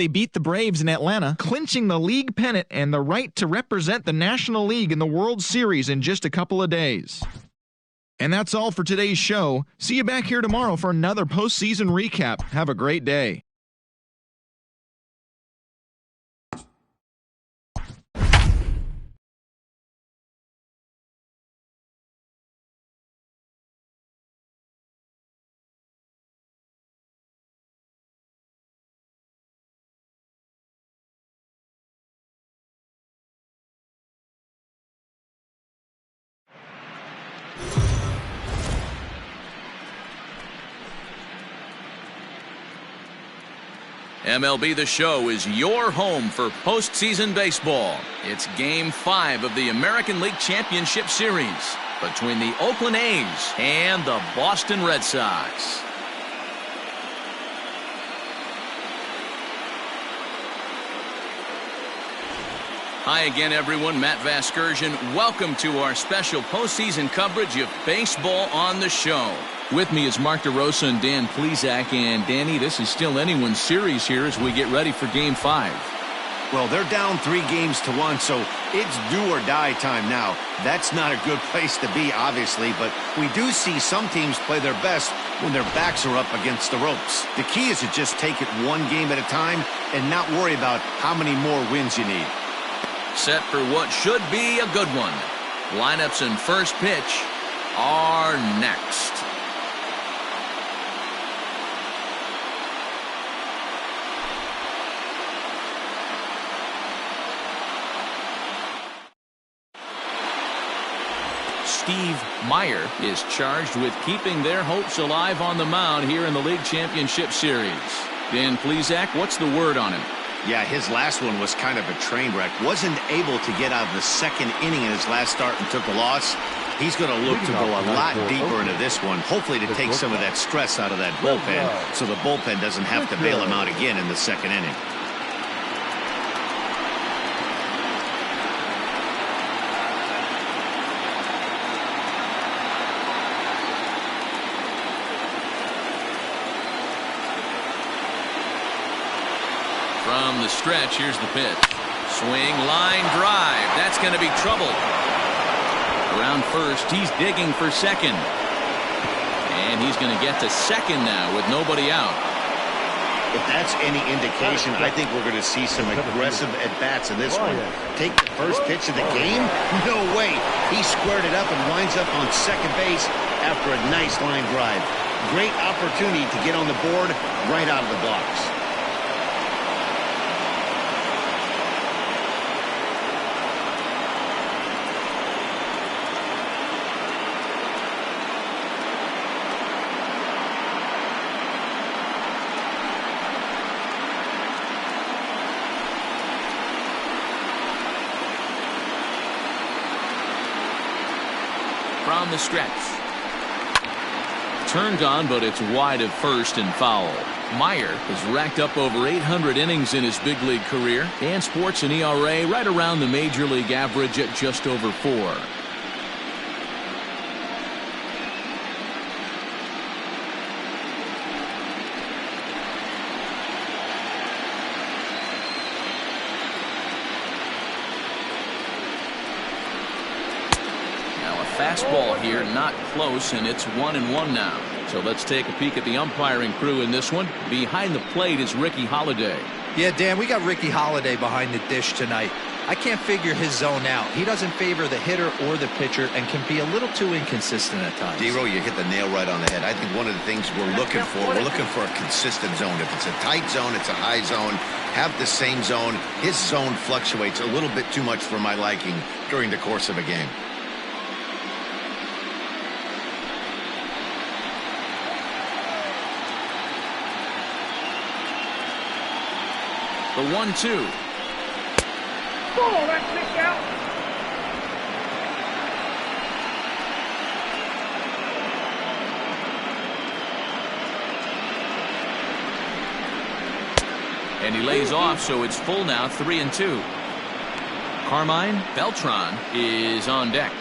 They beat the Braves in Atlanta, clinching the league pennant and the right to represent the National League in the World Series in just a couple of days. And that's all for today's show. See you back here tomorrow for another postseason recap. Have a great day. MLB The Show is your home for postseason baseball. It's Game 5 of the American League Championship Series between the Oakland A's and the Boston Red Sox. Hi again, everyone. Matt Vasgersian. Welcome to our special postseason coverage of Baseball on the Show. With me is Mark DeRosa and Dan Plesac. And Danny, this is still anyone's series here as we get ready for Game 5. Well, they're down 3-1, so it's do or die time now. That's not a good place to be, obviously, but we do see some teams play their best when their backs are up against the ropes. The key is to just take it one game at a time and not worry about how many more wins you need. Set for what should be a good one. Lineups and first pitch are next. Steve Meyer is charged with keeping their hopes alive on the mound here in the League Championship Series. Dan Plesac, what's the word on him? Yeah, his last one was kind of a train wreck. Wasn't able to get out of the second inning in his last start and took a loss. He's going to look to go a lot deeper into this one, hopefully to take some of that stress out of that bullpen so the bullpen doesn't have to bail him out again in the second inning. From the stretch, here's the pitch. Swing, line, drive. That's going to be trouble. Around first, he's digging for second. And he's going to get to second now with nobody out. If that's any indication, I think we're going to see some aggressive at-bats in this one. Take the first pitch of the game? No way. He squared it up and winds up on second base after a nice line drive. Great opportunity to get on the board right out of the blocks. From the stretch. Turned on, but it's wide of first and foul. Meyer has racked up over 800 innings in his big league career and sports an ERA right around the major league average at just over 4. Fastball here, not close, and it's 1-1 now. So let's take a peek at the umpiring crew in this one. Behind the plate is Ricky Holiday. Yeah, Dan, we got Ricky Holiday behind the dish tonight. I can't figure his zone out. He doesn't favor the hitter or the pitcher and can be a little too inconsistent at times. D-Row, you hit the nail right on the head. I think one of the things we're looking for a consistent zone. If it's a tight zone, it's a high zone. Have the same zone. His zone fluctuates a little bit too much for my liking during the course of a game. The 1-2. Oh, that's kicked out. And he lays off, so it's full now, 3-2. Carmine Beltran is on deck.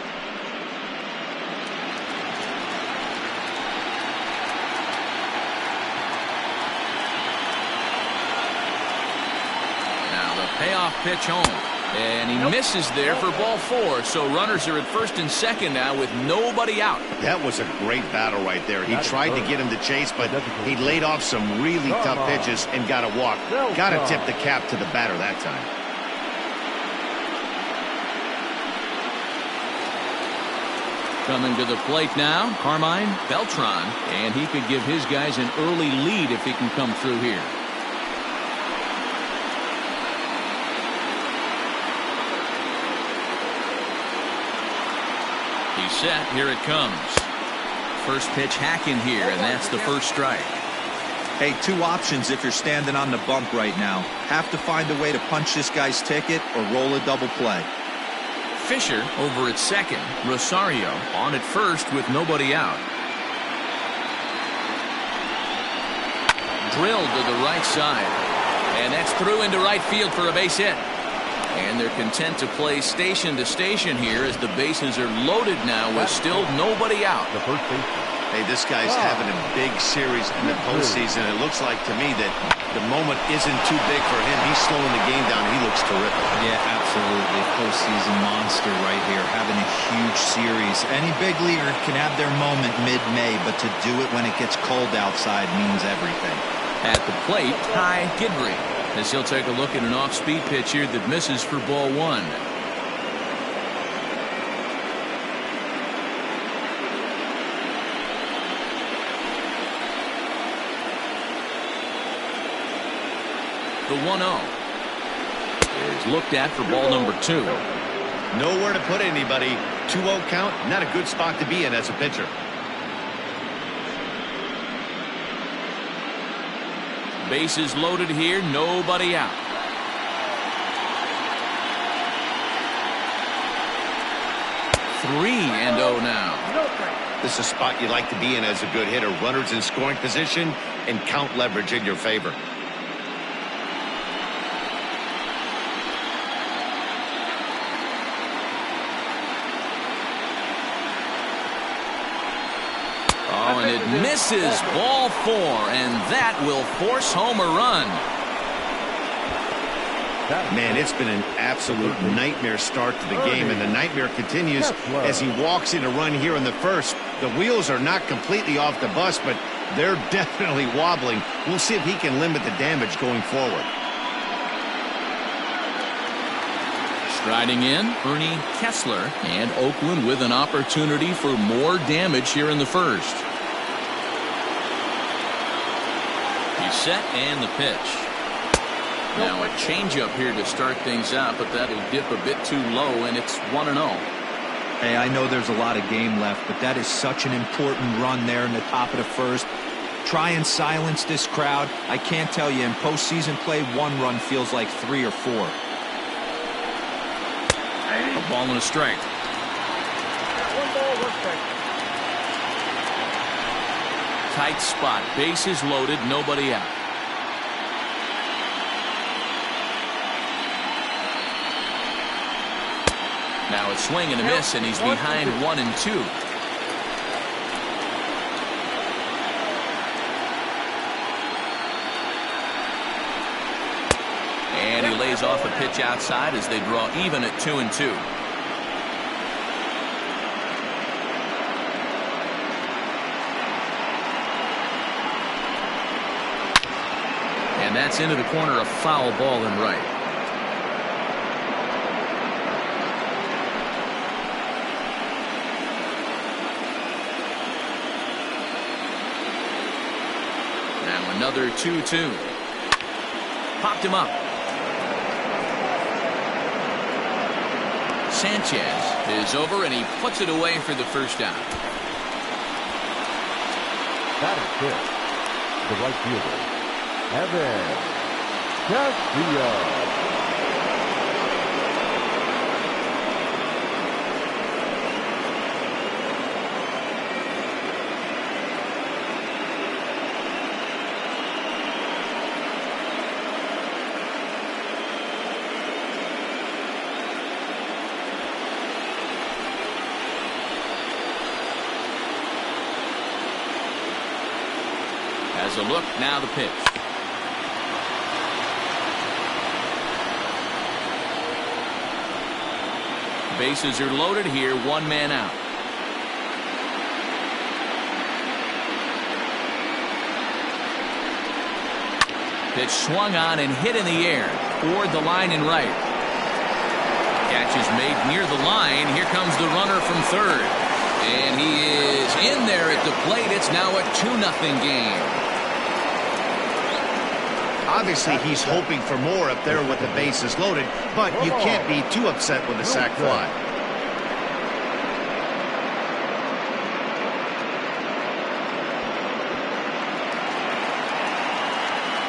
Payoff pitch home. And he misses there for ball 4. So runners are at first and second now with nobody out. That was a great battle right there. He tried to get him to chase, but he laid off some really tough pitches and got a walk. Got to tip the cap to the batter that time. Coming to the plate now, Carmine Beltran. And he could give his guys an early lead if he can come through here. He's set. Here it comes. First pitch hacking here, and that's the first strike. Hey, 2 options if you're standing on the bump right now. Have to find a way to punch this guy's ticket or roll a double play. Fisher over at second. Rosario on at first with nobody out. Drilled to the right side. And that's through into right field for a base hit. And they're content to play station to station here as the bases are loaded now with still nobody out. Hey, this guy's having a big series in the postseason. It looks like to me that the moment isn't too big for him. He's slowing the game down. He looks terrific. Yeah, absolutely. Postseason monster right here. Having a huge series. Any big leaguer can have their moment mid-May, but to do it when it gets cold outside means everything. At the plate, Ty Gidry, as he'll take a look at an off-speed pitch here that misses for ball 1. The 1-0 is looked at for ball number 2. Nowhere to put anybody. 2-0 count, not a good spot to be in as a pitcher. Bases loaded here, nobody out. Three and 0 now. This is a spot you like to be in as a good hitter. Runners in scoring position and count leverage in your favor. Oh, and it misses. Ball 4, and that will force home a run. Man, it's been an absolute nightmare start to the game, and the nightmare continues as he walks in a run here in the first. The wheels are not completely off the bus, but they're definitely wobbling. We'll see if he can limit the damage going forward. Striding in, Ernie Kessler, and Oakland with an opportunity for more damage here in the first. He's set and the pitch. Now a changeup here to start things out, but that'll dip a bit too low, and it's 1-0. Hey, I know there's a lot of game left, but that is such an important run there in the top of the first. Try and silence this crowd. I can't tell you, in postseason play, 1 run feels like 3 or 4. A ball and a strike. 1 ball, 1 strike. Tight spot. Bases loaded. Nobody out. Now a swing and a miss, and he's behind 1 and 2. And he lays off a pitch outside as they draw even at 2 and 2. And that's into the corner, a foul ball and right. Now another 2-2. Popped him up. Sanchez is over, and he puts it away for the first out. That is good. The right fielder, Evan Castillo. As a look, now the pitch. Bases are loaded here, one man out. Pitch swung on and hit in the air toward the line and right. Catch is made near the line. Here comes the runner from third. And he is in there at the plate. It's now a 2-0 game. Obviously, he's hoping for more up there with the bases loaded, but you can't be too upset with a sac fly.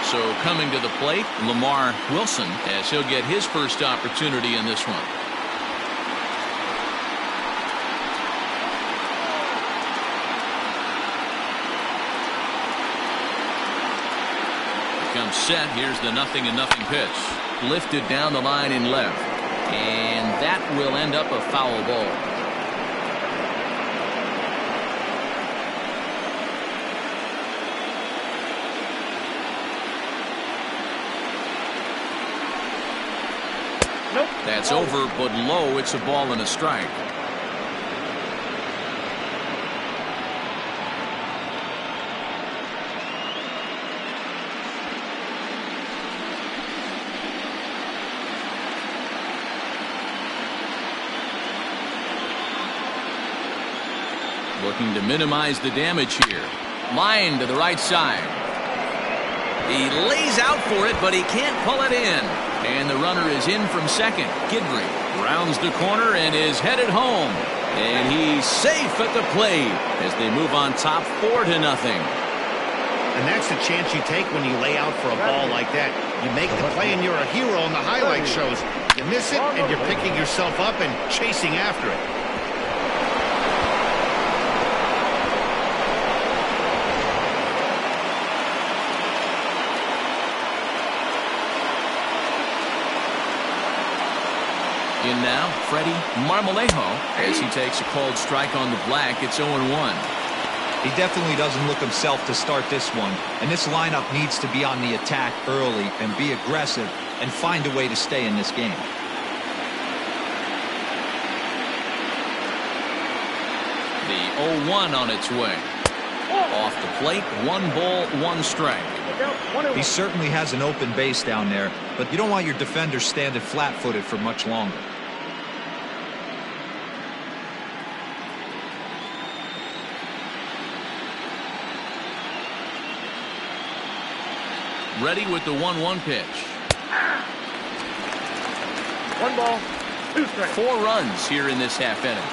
So coming to the plate, Lamar Wilson, as he'll get his first opportunity in this one. Comes set. Here's the 0-0 pitch. Lifted down the line in left. And that will end up a foul ball. Nope. That's over, but low. It's a ball and a strike. Looking to minimize the damage here. Line to the right side. He lays out for it, but he can't pull it in. And the runner is in from second. Godfrey rounds the corner and is headed home. And he's safe at the plate as they move on top 4-0. And that's the chance you take when you lay out for a ball like that. You make the play and you're a hero on the highlight shows. You miss it and you're picking yourself up and chasing after it. In now, Freddie Marmalejo as he takes a called strike on the black. It's 0-1. He definitely doesn't look himself to start this one, and this lineup needs to be on the attack early and be aggressive and find a way to stay in this game. The 0-1 on its way. Off the plate, 1 ball, 1 strike. He certainly has an open base down there, but you don't want your defender standing flat-footed for much longer. Ready with the 1-1 pitch. 1 ball, 2 strikes. 4 runs here in this half inning.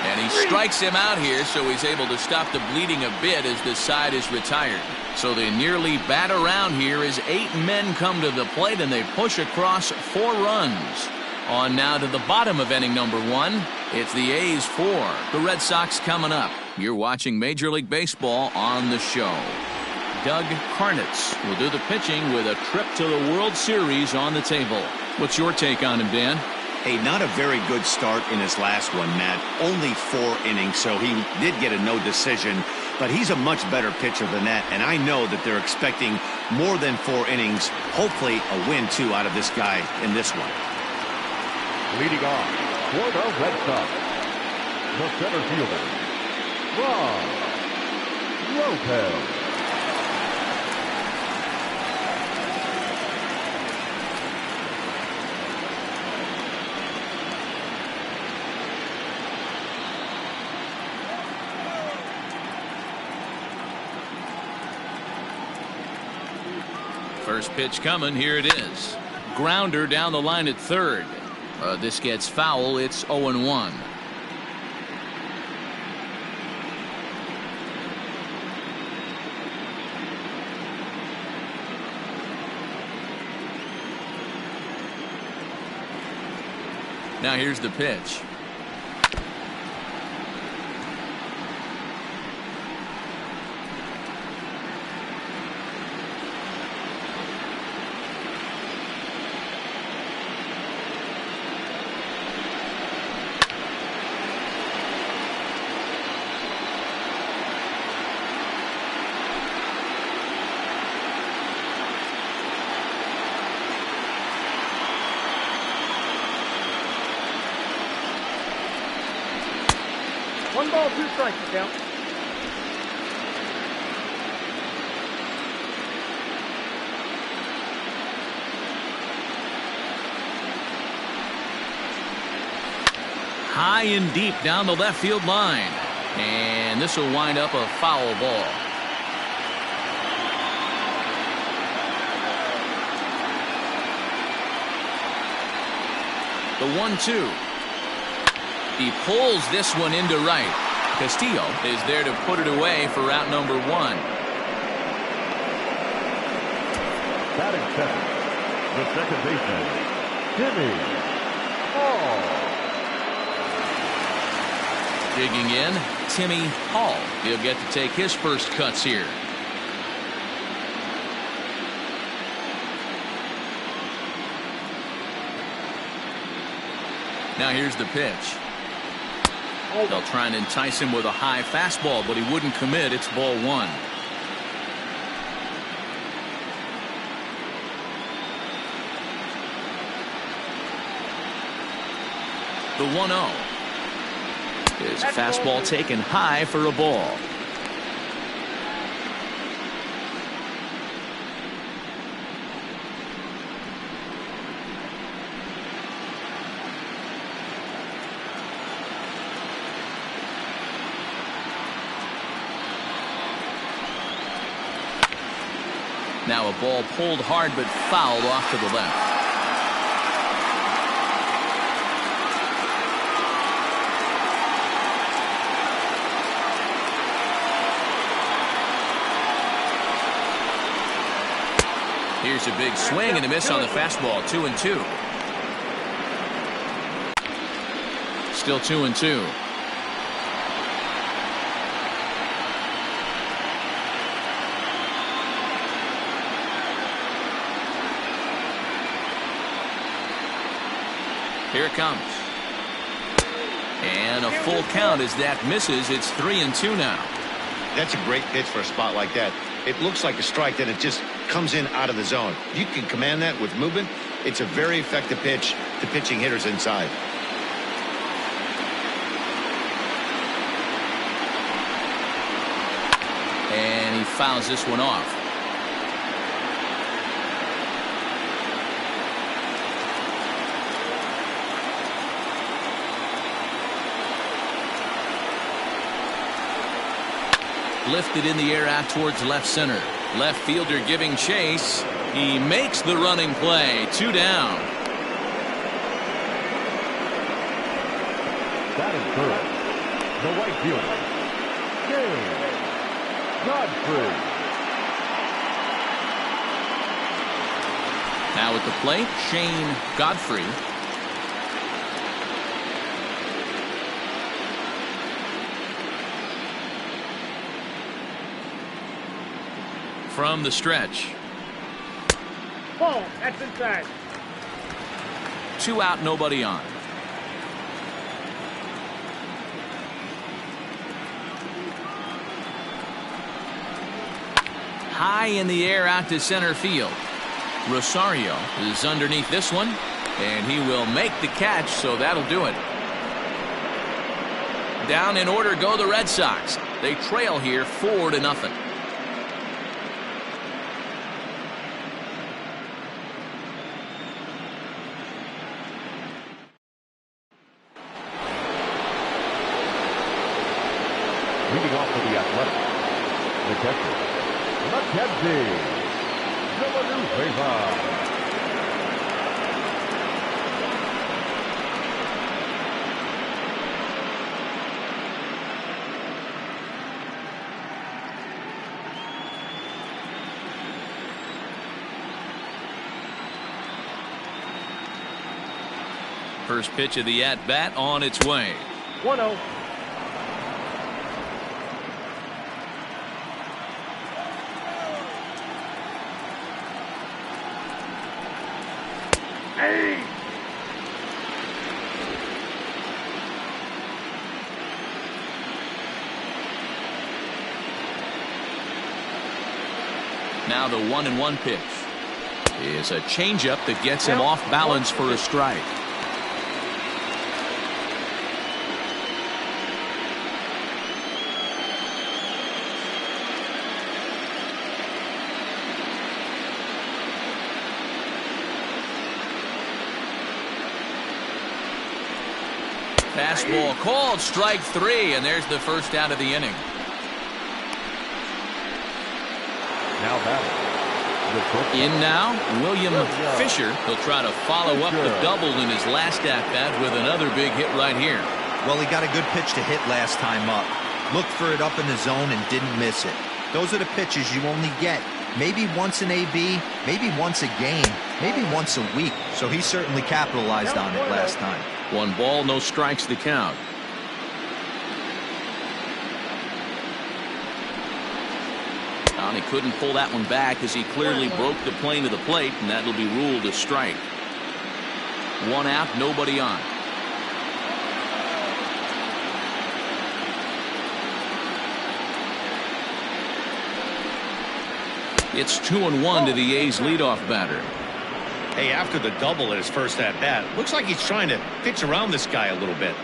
And he strikes him out here, so he's able to stop the bleeding a bit as this side is retired. So they nearly bat around here as 8 men come to the plate and they push across 4 runs. On now to the bottom of inning number 1. It's the A's 4. The Red Sox coming up. You're watching Major League Baseball on the show. Doug Karnitz will do the pitching with a trip to the World Series on the table. What's your take on him, Dan? Hey, not a very good start in his last one, Matt. Only 4 innings, so he did get a no decision. But he's a much better pitcher than that, and I know that they're expecting more than 4 innings. Hopefully a win, too, out of this guy in this one. Leading off for the Red Sox, the center fielder, Ron Lopez. First pitch coming. Here it is. Grounder down the line at third. This gets foul. It's 0-1. Now here's the pitch. 1 ball, 2 strikes, the count. High and deep down the left field line. And this will wind up a foul ball. The 1-2. He pulls this one into right. Castillo is there to put it away for route number 1. Batting second, the second baseman, Timmy Hall. Digging in, Timmy Hall. He'll get to take his first cuts here. Now here's the pitch. They'll try and entice him with a high fastball, but he wouldn't commit. It's ball 1. The 1-0. His fastball taken high for a ball. Now a ball pulled hard but fouled off to the left. Here's a big swing and a miss on the fastball. 2-2. Still 2-2. Here it comes. And a full count as that misses. It's 3-2 now. That's a great pitch for a spot like that. It looks like a strike that it just comes in out of the zone. If you can command that with movement, it's a very effective pitch to pitching hitters inside. And he fouls this one off. Lifted in the air out towards left center. Left fielder giving chase. He makes the running play. 2 down. Batting third, the right fielder, Godfrey. Now at the plate, Shane Godfrey. From the stretch. Ball, that's inside. 2 out, nobody on. High in the air out to center field. Rosario is underneath this one, and he will make the catch, so that'll do it. Down in order go the Red Sox. They trail here 4-0. Leading off for the Athletics, the catcher, Mackenzie Villanueva. First pitch of the at-bat on its way. 1-0. Now the 1-1 pitch is a changeup that gets him off balance for a strike. Fastball called, strike 3, and there's the first out of the inning. Now batting. In now, William Fisher. He'll try to follow up the double in his last at-bat with another big hit right here. Well, he got a good pitch to hit last time up. Looked for it up in the zone and didn't miss it. Those are the pitches you only get maybe once in AB, maybe once a game, maybe once a week. So he certainly capitalized on it last time. 1 ball, no strikes the count. He couldn't pull that one back as he clearly broke the plane of the plate, and that'll be ruled a strike. 1 out, nobody on. It's 2-1 to the A's leadoff batter. Hey, after the double at his first at-bat, looks like he's trying to pitch around this guy a little bit.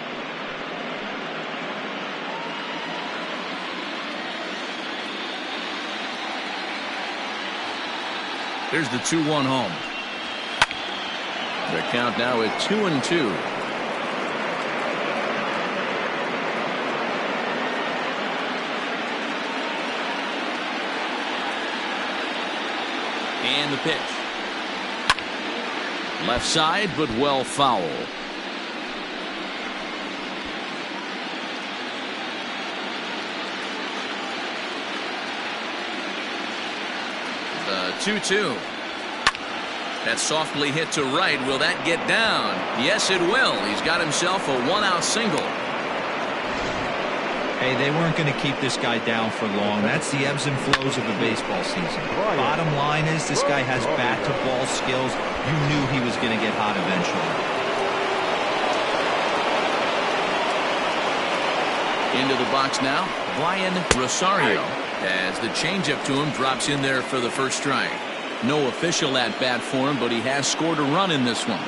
Here's the 2-1 home. The count now at 2-2. And the pitch. Left side, but well foul. The 2-2. That's softly hit to right. Will that get down? Yes, it will. He's got himself a 1-out single. Hey, they weren't going to keep this guy down for long. That's the ebbs and flows of the baseball season. Bottom line is this guy has bat-to-ball skills. You knew he was going to get hot eventually. Into the box now, Brian Rosario, as the changeup to him drops in there for the first strike. No official at-bat for him, but he has scored a run in this one.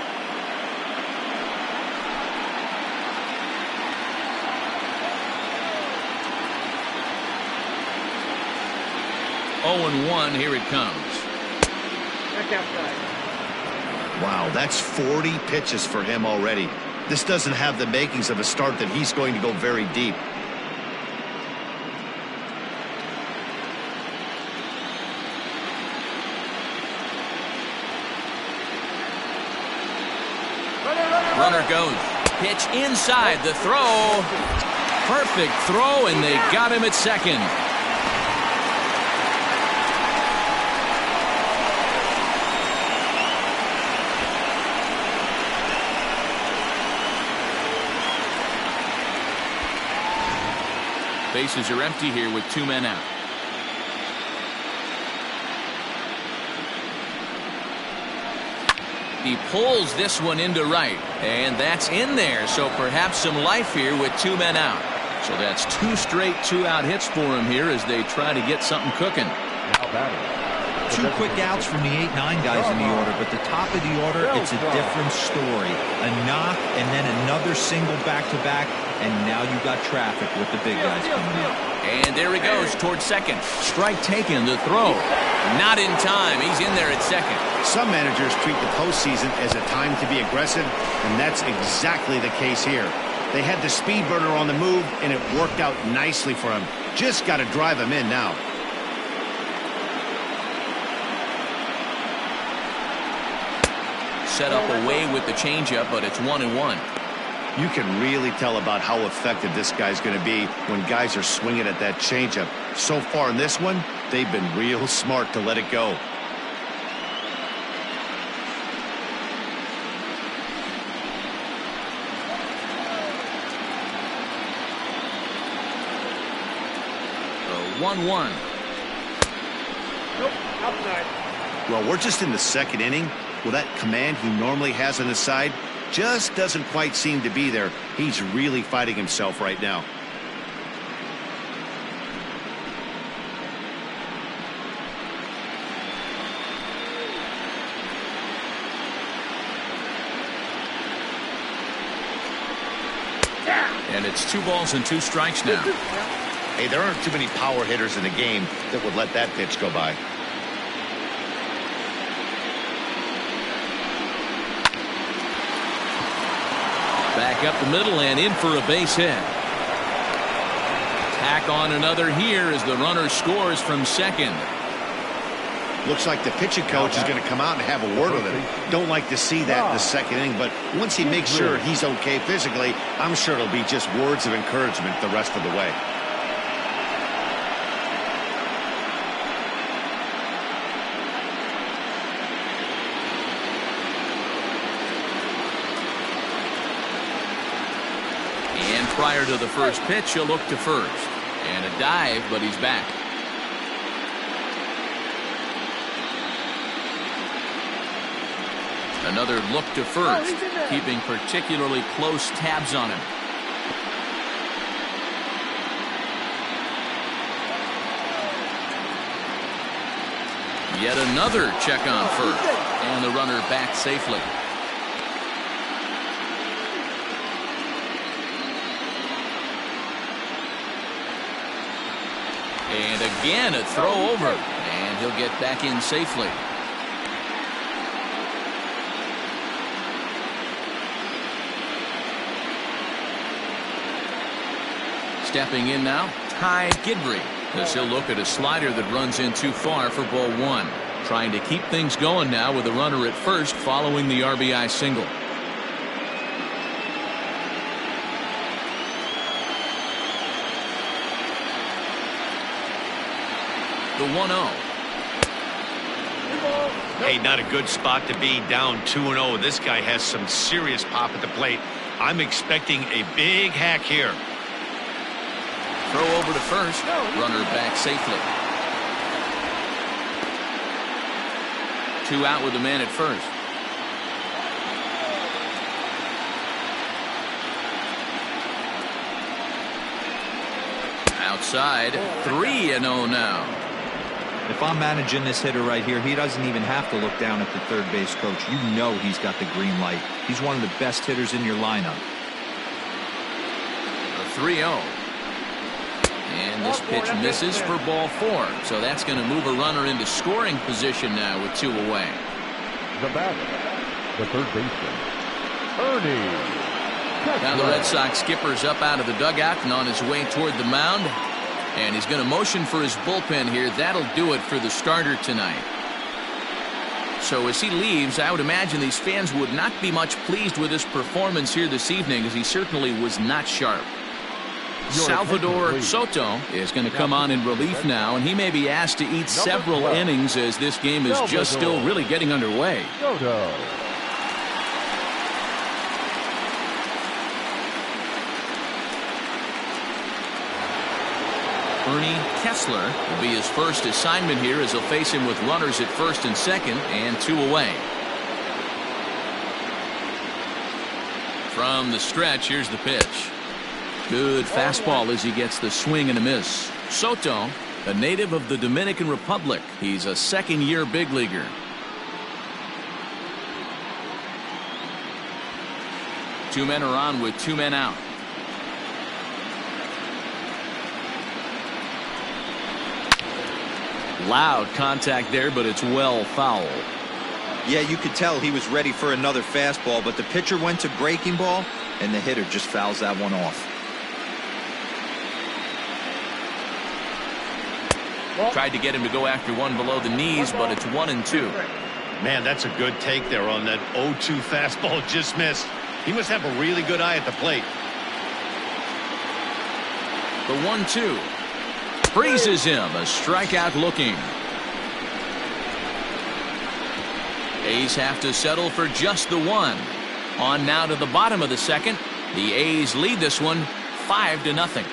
Oh, 1, here it comes. Wow, that's 40 pitches for him already. This doesn't have the makings of a start that he's going to go very deep. Runner goes. Pitch inside. The throw. Perfect throw, and they got him at second. Bases are empty here with 2 men out. He pulls this one into right, and that's in there, so perhaps some life here with 2 men out. So that's 2 straight 2-out hits for him here as they try to get something cooking. Now batting. 2 quick outs from the 8-9 guys in the order, but the top of the order, it's a different story. A knock and then another single back-to-back, and now you got traffic with the big guys coming in. And there he goes towards second. Strike taken, the throw. Not in time. He's in there at second. Some managers treat the postseason as a time to be aggressive, and that's exactly the case here. They had the speed burner on the move, and it worked out nicely for him. Just got to drive him in now. Set up away with the changeup, but it's 1-1. You can really tell about how effective this guy's going to be when guys are swinging at that changeup. So far in this one, they've been real smart to let it go. The 1-1. Nope, outside. Well, we're just in the second inning. Well, that command he normally has on his side just doesn't quite seem to be there. He's really fighting himself right now. And it's 2 balls and 2 strikes now. Hey, there aren't too many power hitters in the game that would let that pitch go by. Back up the middle and in for a base hit. Tack on another here as the runner scores from second. Looks like the pitching coach is going to come out and have a word with him. Don't like to see that in the second inning, but once he makes sure he's okay physically, I'm sure it'll be just words of encouragement the rest of the way. And prior to the first pitch, he'll look to first. And a dive, but he's back. Another look to first, keeping particularly close tabs on him. Yet another check on first, and the runner back safely. And again a throw over, and he'll get back in safely. Stepping in now, Ty Gidry, as he'll look at a slider that runs in too far for ball one. Trying to keep things going now with a runner at first following the RBI single. The 1-0. Hey, not a good spot to be, down 2-0. This guy has some serious pop at the plate. I'm expecting a big hack here. Throw over to first. Runner back safely. 2 out with the man at first. Outside. 3-0 now. If I'm managing this hitter right here, he doesn't even have to look down at the third base coach. You know he's got the green light. He's one of the best hitters in your lineup. A 3-0. And this pitch misses for ball 4. So that's going to move a runner into scoring position now with 2 away. The batter, the third baseman, Ernie Kessler. Now the Red Sox skipper's up out of the dugout and on his way toward the mound. And he's going to motion for his bullpen here. That'll do it for the starter tonight. So as he leaves, I would imagine these fans would not be much pleased with his performance here this evening, as he certainly was not sharp. Salvador Soto is going to come on in relief now, and he may be asked to eat several innings as this game is just still really getting underway. Ernie Kessler will be his first assignment here, as he'll face him with runners at first and second and 2 away. From the stretch, here's the pitch. Good fastball as he gets the swing and a miss. Soto, a native of the Dominican Republic. He's a second-year big leaguer. Two men are on with 2 men out. Loud contact there, but it's well foul. Yeah, you could tell he was ready for another fastball, but the pitcher went to breaking ball, and the hitter just fouls that one off. Tried to get him to go after one below the knees, but it's 1-2. Man, that's a good take there on that 0-2 fastball just missed. He must have a really good eye at the plate. The 1-2. Freezes him. A strikeout looking. A's have to settle for just the 1. On now to the bottom of the second. The A's lead this one 5-0.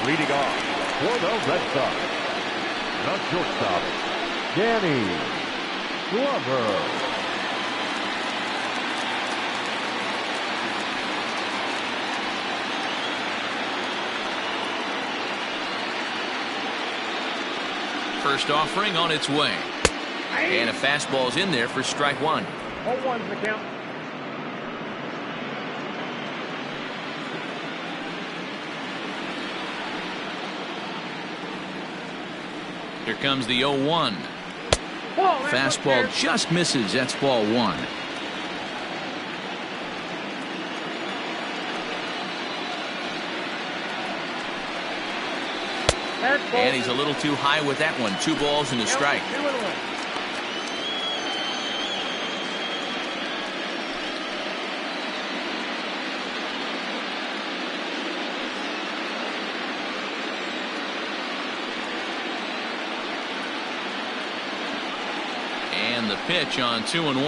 Leading off for the Red Sox, the shortstop, Danny Glover. First offering on its way. And a fastball's in there for strike 1. 0-1's the count. Here comes the 0-1. Fastball just misses. That's ball 1. And he's a little too high with that one. 2 balls and a strike. And the pitch on 2-1.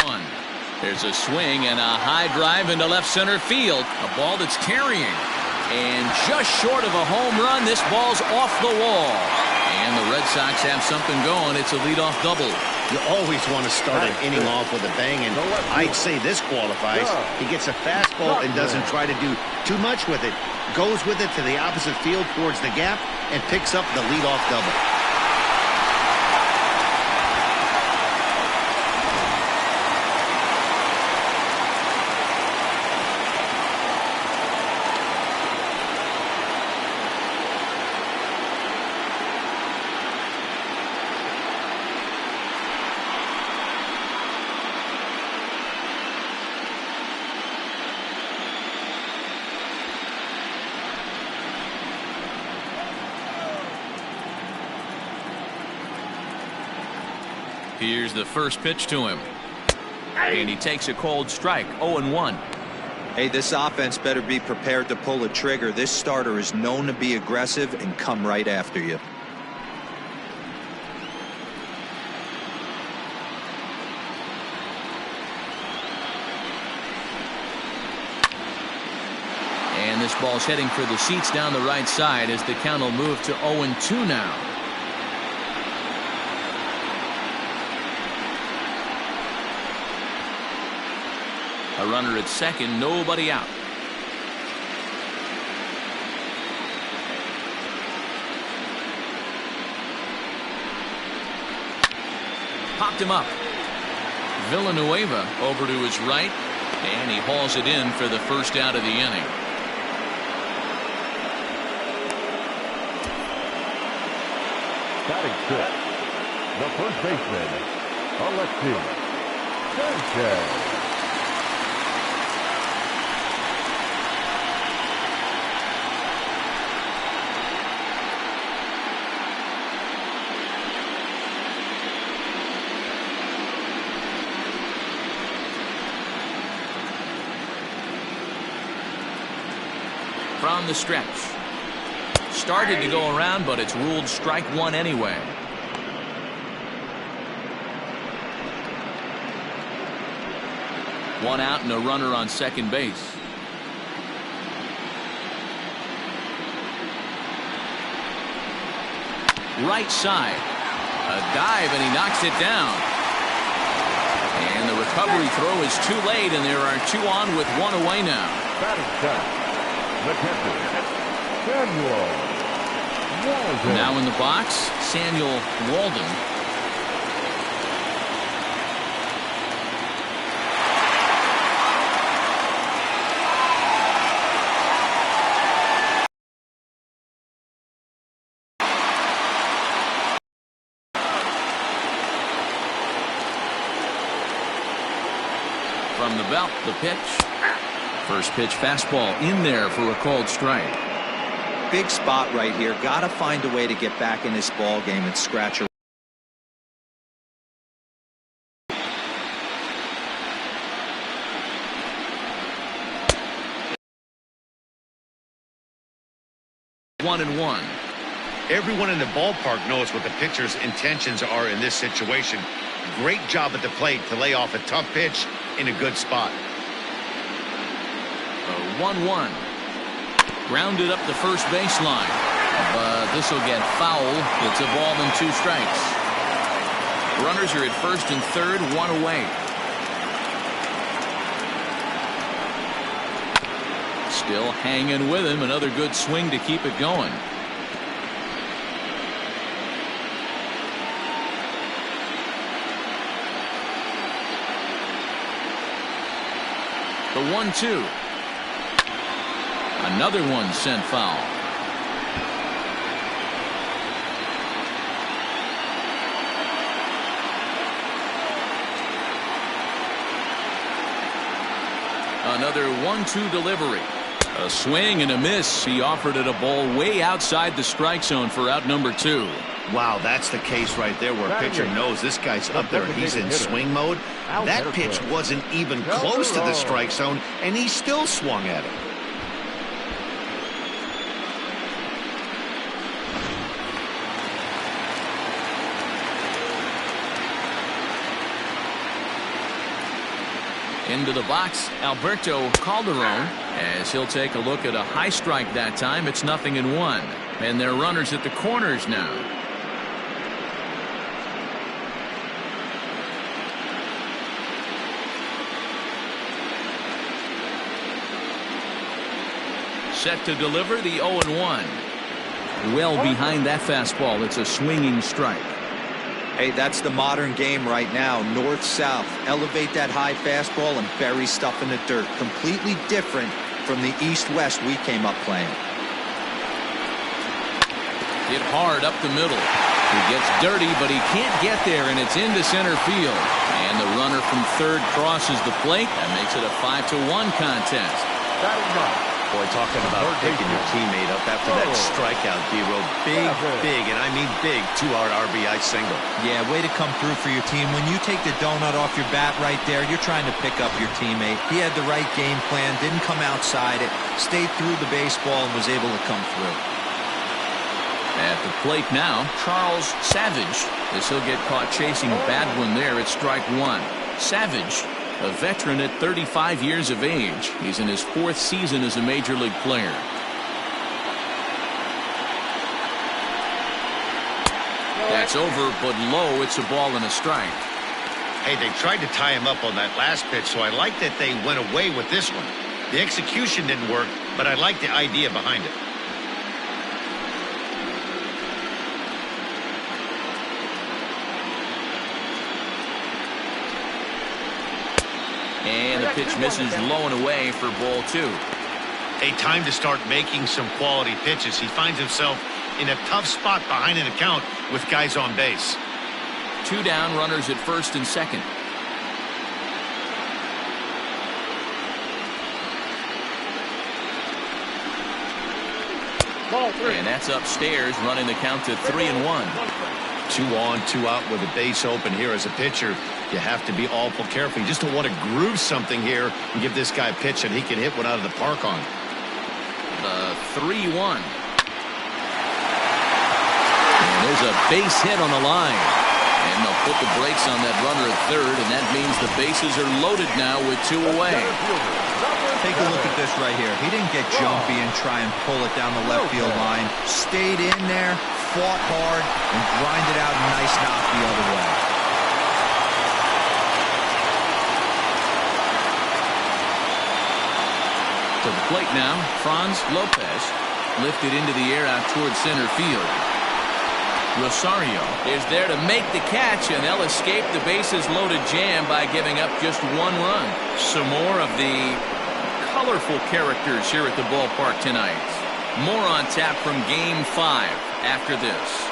There's a swing and a high drive into left center field. A ball that's carrying. And just short of a home run, this ball's off the wall. And the Red Sox have something going. It's a leadoff double. You always want to start an inning off with a bang, and I'd say this qualifies. He gets a fastball and doesn't try to do too much with it. Goes with it to the opposite field towards the gap and picks up the leadoff double. Here's the first pitch to him. And he takes a cold strike. 0-1. Hey, this offense better be prepared to pull a trigger. This starter is known to be aggressive and come right after you. And this ball's heading for the seats down the right side as the count will move to 0-2 now. A runner at second, nobody out. Popped him up. Villanueva over to his right, and he hauls it in for the first out of the inning. Batting fifth, the first baseman, Alexi Sanchez. From the stretch. Started to go around, but it's ruled strike 1 anyway. One out and a runner on second base. Right side. A dive, and he knocks it down. And the recovery throw is too late, and there are 2 on with 1 away now. Batting set. Now in the box, Samuel Walden. From the belt, the pitch. First pitch fastball in there for a called strike. Big spot right here. Got to find a way to get back in this ball game and scratch a. One and one. Everyone in the ballpark knows what the pitcher's intentions are in this situation. Great job at the plate to lay off a tough pitch in a good spot. 1-1. Grounded up the first baseline, but this will get foul. It's a ball and 2 strikes. Runners are at first and third, 1 away. Still hanging with him. Another good swing to keep it going. The 1-2. Another one sent foul. Another 1-2 delivery. A swing and a miss. He offered it a ball way outside the strike zone for out number 2. Wow, that's the case right there where a pitcher knows this guy's up there and he's in swing mode. That pitch wasn't even close to the strike zone, and he still swung at it. Into the box, Alberto Calderon, as he'll take a look at a high strike that time. It's 0-1. And they're runners at the corners now. Set to deliver the 0-1. Well behind that fastball. It's a swinging strike. Hey, that's the modern game right now. North-south. Elevate that high fastball and bury stuff in the dirt. Completely different from the east-west we came up playing. Hit hard up the middle. He gets dirty, but he can't get there, and it's into center field. And the runner from third crosses the plate. That makes it a 5-1 contest. Boy, talking about picking your teammate up after that strikeout, D-Row. Big, and I mean big, 2-out RBI single. Yeah, way to come through for your team. When you take the donut off your bat right there, you're trying to pick up your teammate. He had the right game plan, didn't come outside it, stayed through the baseball, and was able to come through. At the plate now, Charles Savage, as he'll get caught chasing a bad one there at strike 1. Savage, a veteran at 35 years of age. He's in his 4th season as a major league player. That's over, but low. It's a ball and a strike. Hey, they tried to tie him up on that last pitch, so I like that they went away with this one. The execution didn't work, but I like the idea behind it. And the pitch misses low and away for ball 2. A time to start making some quality pitches. He finds himself in a tough spot behind an account with guys on base. 2 down, runners at first and second. And that's upstairs, running the count to 3-1. 2 on, 2 out with a base open here as a pitcher. You have to be awful careful. You just don't want to groove something here and give this guy a pitch that he can hit one out of the park on. The 3-1. And there's a base hit on the line. And they'll put the brakes on that runner at third, and that means the bases are loaded now with 2 away. Take a look at this right here. He didn't get jumpy and try and pull it down the left field line. Stayed in there, fought hard, and grinded out a nice knock the other way. To the plate now, Franz Lopez lifted into the air out towards center field. Rosario is there to make the catch, and they'll escape the bases loaded jam by giving up just 1 run. Some more of the colorful characters here at the ballpark tonight. More on tap from Game 5 after this.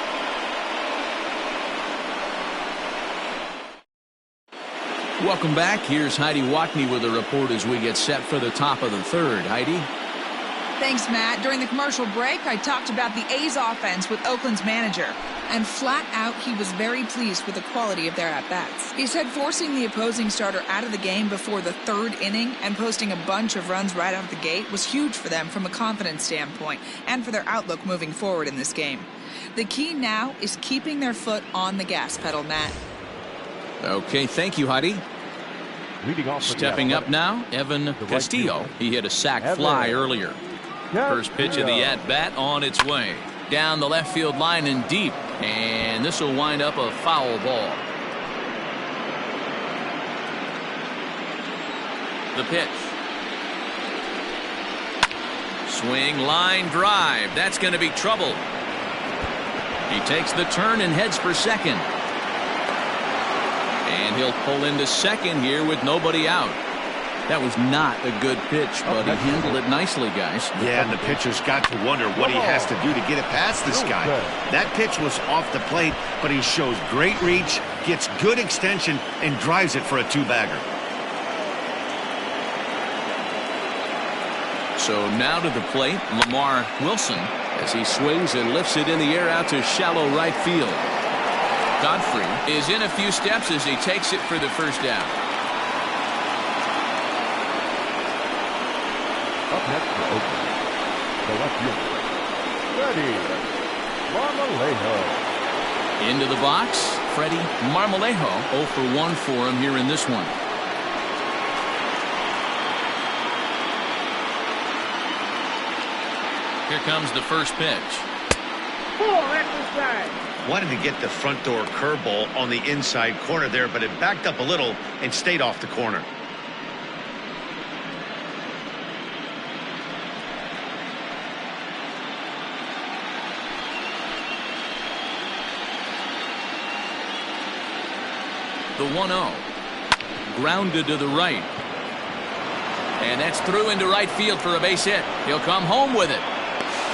Welcome back. Here's Heidi Watney with a report as we get set for the top of the third. Heidi? Thanks, Matt. During the commercial break, I talked about the A's offense with Oakland's manager. And flat out, he was very pleased with the quality of their at-bats. He said forcing the opposing starter out of the game before the 3rd inning and posting a bunch of runs right out of the gate was huge for them from a confidence standpoint and for their outlook moving forward in this game. The key now is keeping their foot on the gas pedal, Matt. Okay, thank you, Heidi. Stepping up now, Evan Castillo. He hit a sac fly earlier. First pitch of the at-bat on its way. Down the left field line and deep. And this will wind up a foul ball. The pitch. Swing, line drive. That's going to be trouble. He takes the turn and heads for second. And he'll pull into second here with nobody out. That was not a good pitch, but he handled it nicely, guys. Yeah, and the pitcher's got to wonder what he has to do to get it past this guy. That pitch was off the plate, but he shows great reach, gets good extension, and drives it for a 2-bagger. So now to the plate, Lamar Wilson, as he swings and lifts it in the air out to shallow right field. Godfrey is in a few steps as he takes it for the first down. Up next for Oakland, the left fielder, Freddie Marmalejo. Into the box, Freddie Marmalejo 0 for 1 for him here in this one. Here comes the first pitch. Wanted to get the front door curveball on the inside corner there, but it backed up a little and stayed off the corner. The 1-0. Grounded to the right. And that's through into right field for a base hit. He'll come home with it.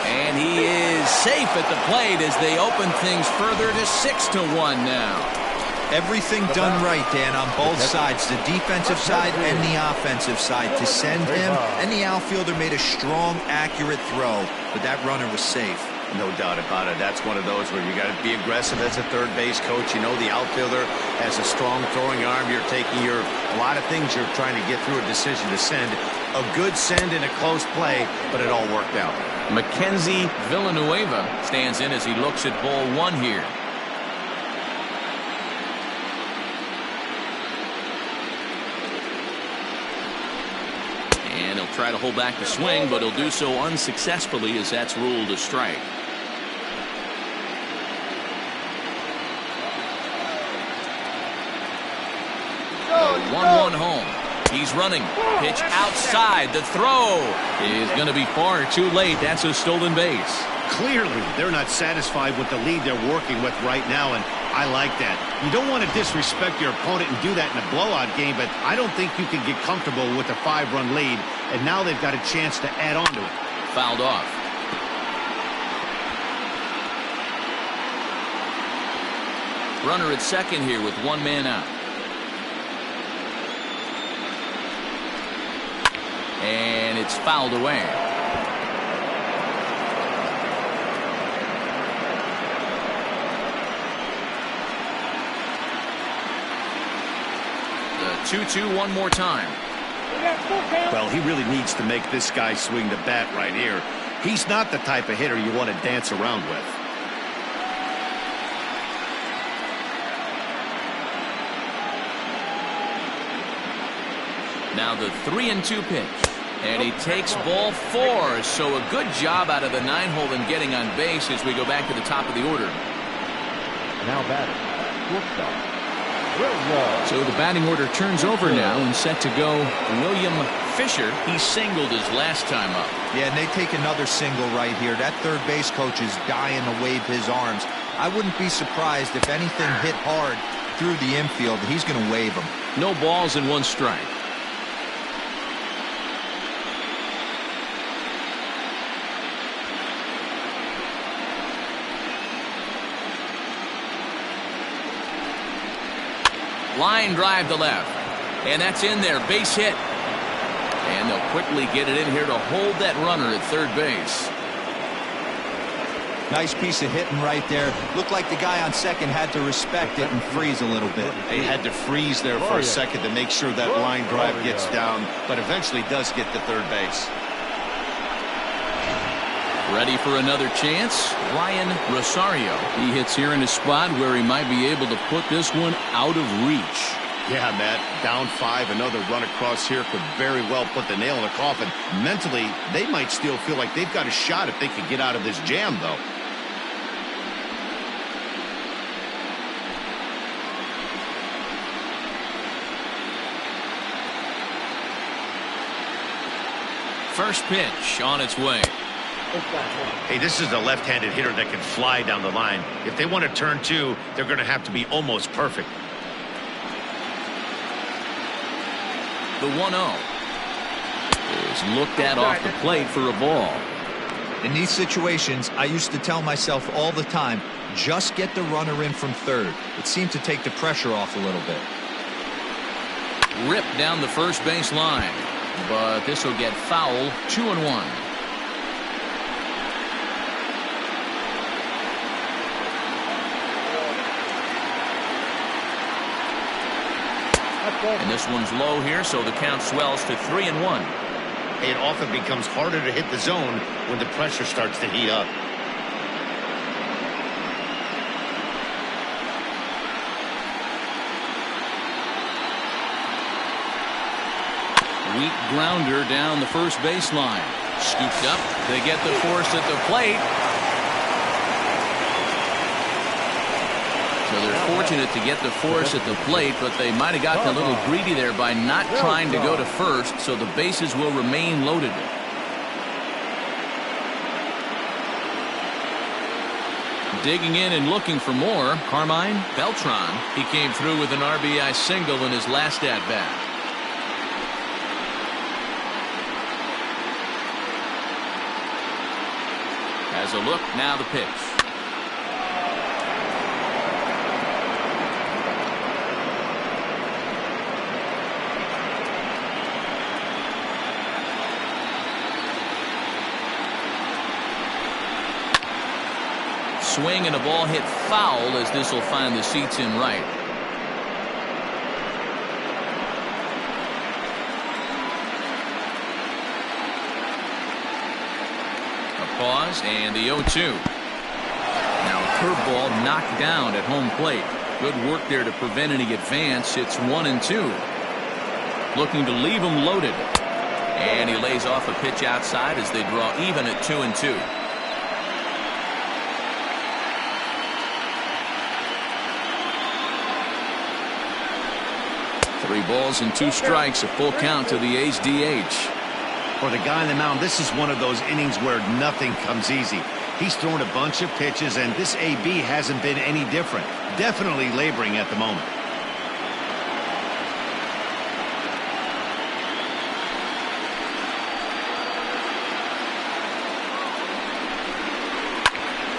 And he is safe at the plate as they open things further to 6-1 now. Everything done right, Dan, on both sides, the defensive side and the offensive side. To send him, and the outfielder made a strong, accurate throw, but that runner was safe. No doubt about it. That's one of those where you got to be aggressive as a third base coach. You know the outfielder has a strong throwing arm. You're taking a lot of things you're trying to get through a decision to send. A good send in a close play, but it all worked out. Mackenzie Villanueva stands in as he looks at ball 1 here. And he'll try to hold back the swing, but he'll do so unsuccessfully as that's ruled a strike. 1-1 home. He's running. Pitch outside. The throw is going to be far too late. That's a stolen base. Clearly, they're not satisfied with the lead they're working with right now, and I like that. You don't want to disrespect your opponent and do that in a blowout game, but I don't think you can get comfortable with a 5-run lead, and now they've got a chance to add on to it. Fouled off. Runner at second here with 1 man out. And it's fouled away. The 2-2 one more time. Well, he really needs to make this guy swing the bat right here. He's not the type of hitter you want to dance around with. Now the 3-2 pitch. And he takes ball 4. So a good job out of the 9-hole in getting on base as we go back to the top of the order. Now batting, shortstop, so the batting order turns over now and set to go William Fisher. He singled his last time up. Yeah, and they take another single right here. That third base coach is dying to wave his arms. I wouldn't be surprised if anything hit hard through the infield. He's going to wave them. No balls and 1 strike. Line drive to left. And that's in there. Base hit. And they'll quickly get it in here to hold that runner at third base. Nice piece of hitting right there. Looked like the guy on second had to respect it and freeze a little bit. They had to freeze there for a second to make sure that line drive gets down, but eventually does get to third base. Ready for another chance? Ryan Rosario. He hits here in a spot where he might be able to put this one out of reach. Yeah, Matt, down 5, another run across here could very well put the nail in the coffin. Mentally, they might still feel like they've got a shot if they could get out of this jam, though. First pitch on its way. Hey, this is a left-handed hitter that can fly down the line. If they want to turn 2, they're going to have to be almost perfect. The 1-0 is looked at off the plate for a ball. In these situations, I used to tell myself all the time, just get the runner in from third. It seemed to take the pressure off a little bit. Ripped down the first base line. but this will get foul. 2-1. And this one's low here, so the count swells to 3-1. It often becomes harder to hit the zone when the pressure starts to heat up. Weak grounder down the first baseline. Scooped up. They get the force at the plate. So they're fortunate to get the force at the plate, but they might have gotten a little greedy there by not trying to go to first, so the bases will remain loaded. Digging in and looking for more, Carmine Beltran. He came through with an RBI single in his last at-bat. As a look, now the pitch. Swing and a ball hit foul as this will find the seats in right. A pause and the 0-2. Now a curveball knocked down at home plate. Good work there to prevent any advance. It's 1-2. Looking to leave him loaded. And he lays off a pitch outside as they draw even at 2-2. 3 balls and 2 strikes, a full count to the A's DH. For the guy on the mound, this is one of those innings where nothing comes easy. He's thrown a bunch of pitches, and this AB hasn't been any different. Definitely laboring at the moment.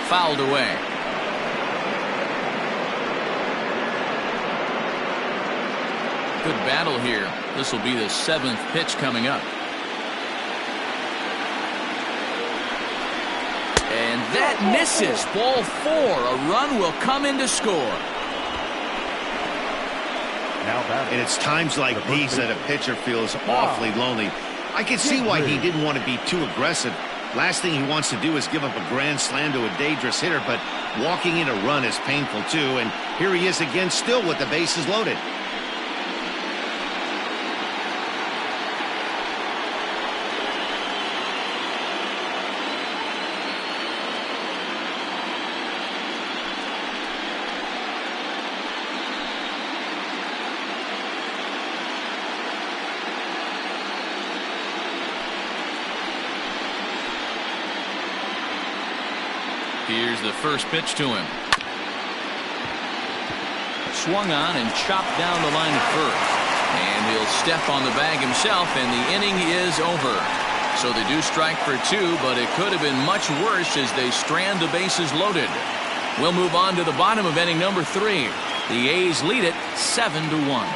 Fouled away. Good battle here. This will be the 7th pitch coming up. And that misses. Ball 4. A run will come in to score. And it's times like these that a pitcher feels awfully lonely. I can see why he didn't want to be too aggressive. Last thing he wants to do is give up a grand slam to a dangerous hitter, but walking in a run is painful too. And here he is again, still with the bases loaded. Here's the first pitch to him. Swung on and chopped down the line at first. And he'll step on the bag himself, and the inning is over. So they do strike for 2, but it could have been much worse as they strand the bases loaded. We'll move on to the bottom of inning number 3. The A's lead it 7-1.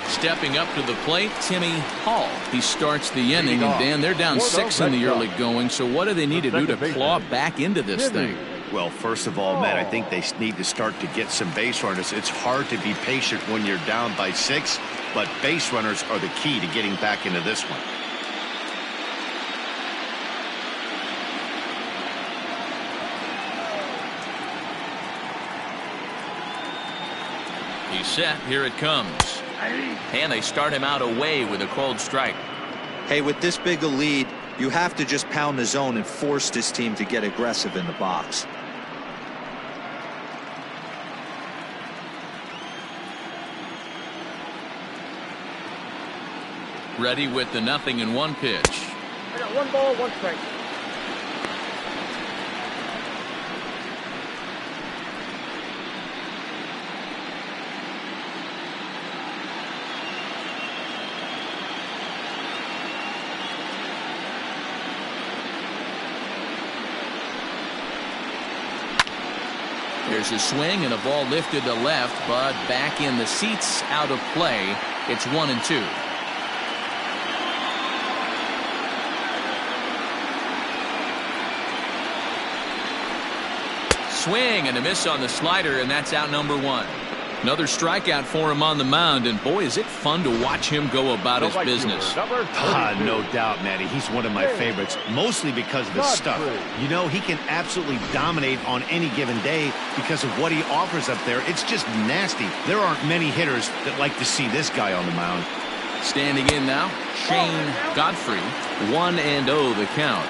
Stepping up to the plate, Timmy Hall. He starts the inning, and Dan, they're down 6 in the early going, so what do they need to do to claw back into this thing? Well, first of all, Matt, I think they need to start to get some base runners. It's hard to be patient when you're down by 6, but base runners are the key to getting back into this one. He's set. Here it comes. And they start him out away with a called strike. Hey, with this big a lead, you have to just pound the zone and force this team to get aggressive in the box. Ready with the 0-1 pitch. I got 1 ball, 1 strike. There's a swing and a ball lifted to left, but back in the seats, out of play. It's 1-2. swing and a miss on the slider, and that's out number 1. Another strikeout for him on the mound, and boy, is it fun to watch him go about his business. No doubt, Matty. He's one of my favorites, mostly because of his stuff. You know, he can absolutely dominate on any given day because of what he offers up there. It's just nasty. There aren't many hitters that like to see this guy on the mound. Standing in now, Shane Godfrey, 1-0 the count.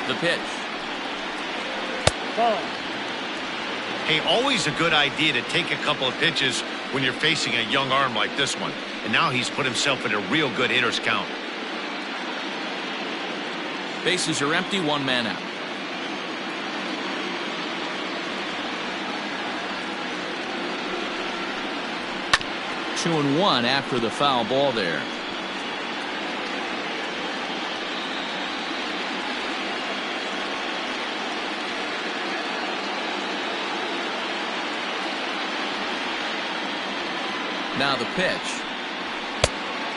The pitch. Hey, always a good idea to take a couple of pitches when you're facing a young arm like this one. And now he's put himself in a real good hitter's count. Bases are empty, 1 man out. Two and 1 after the foul ball there. Now the pitch.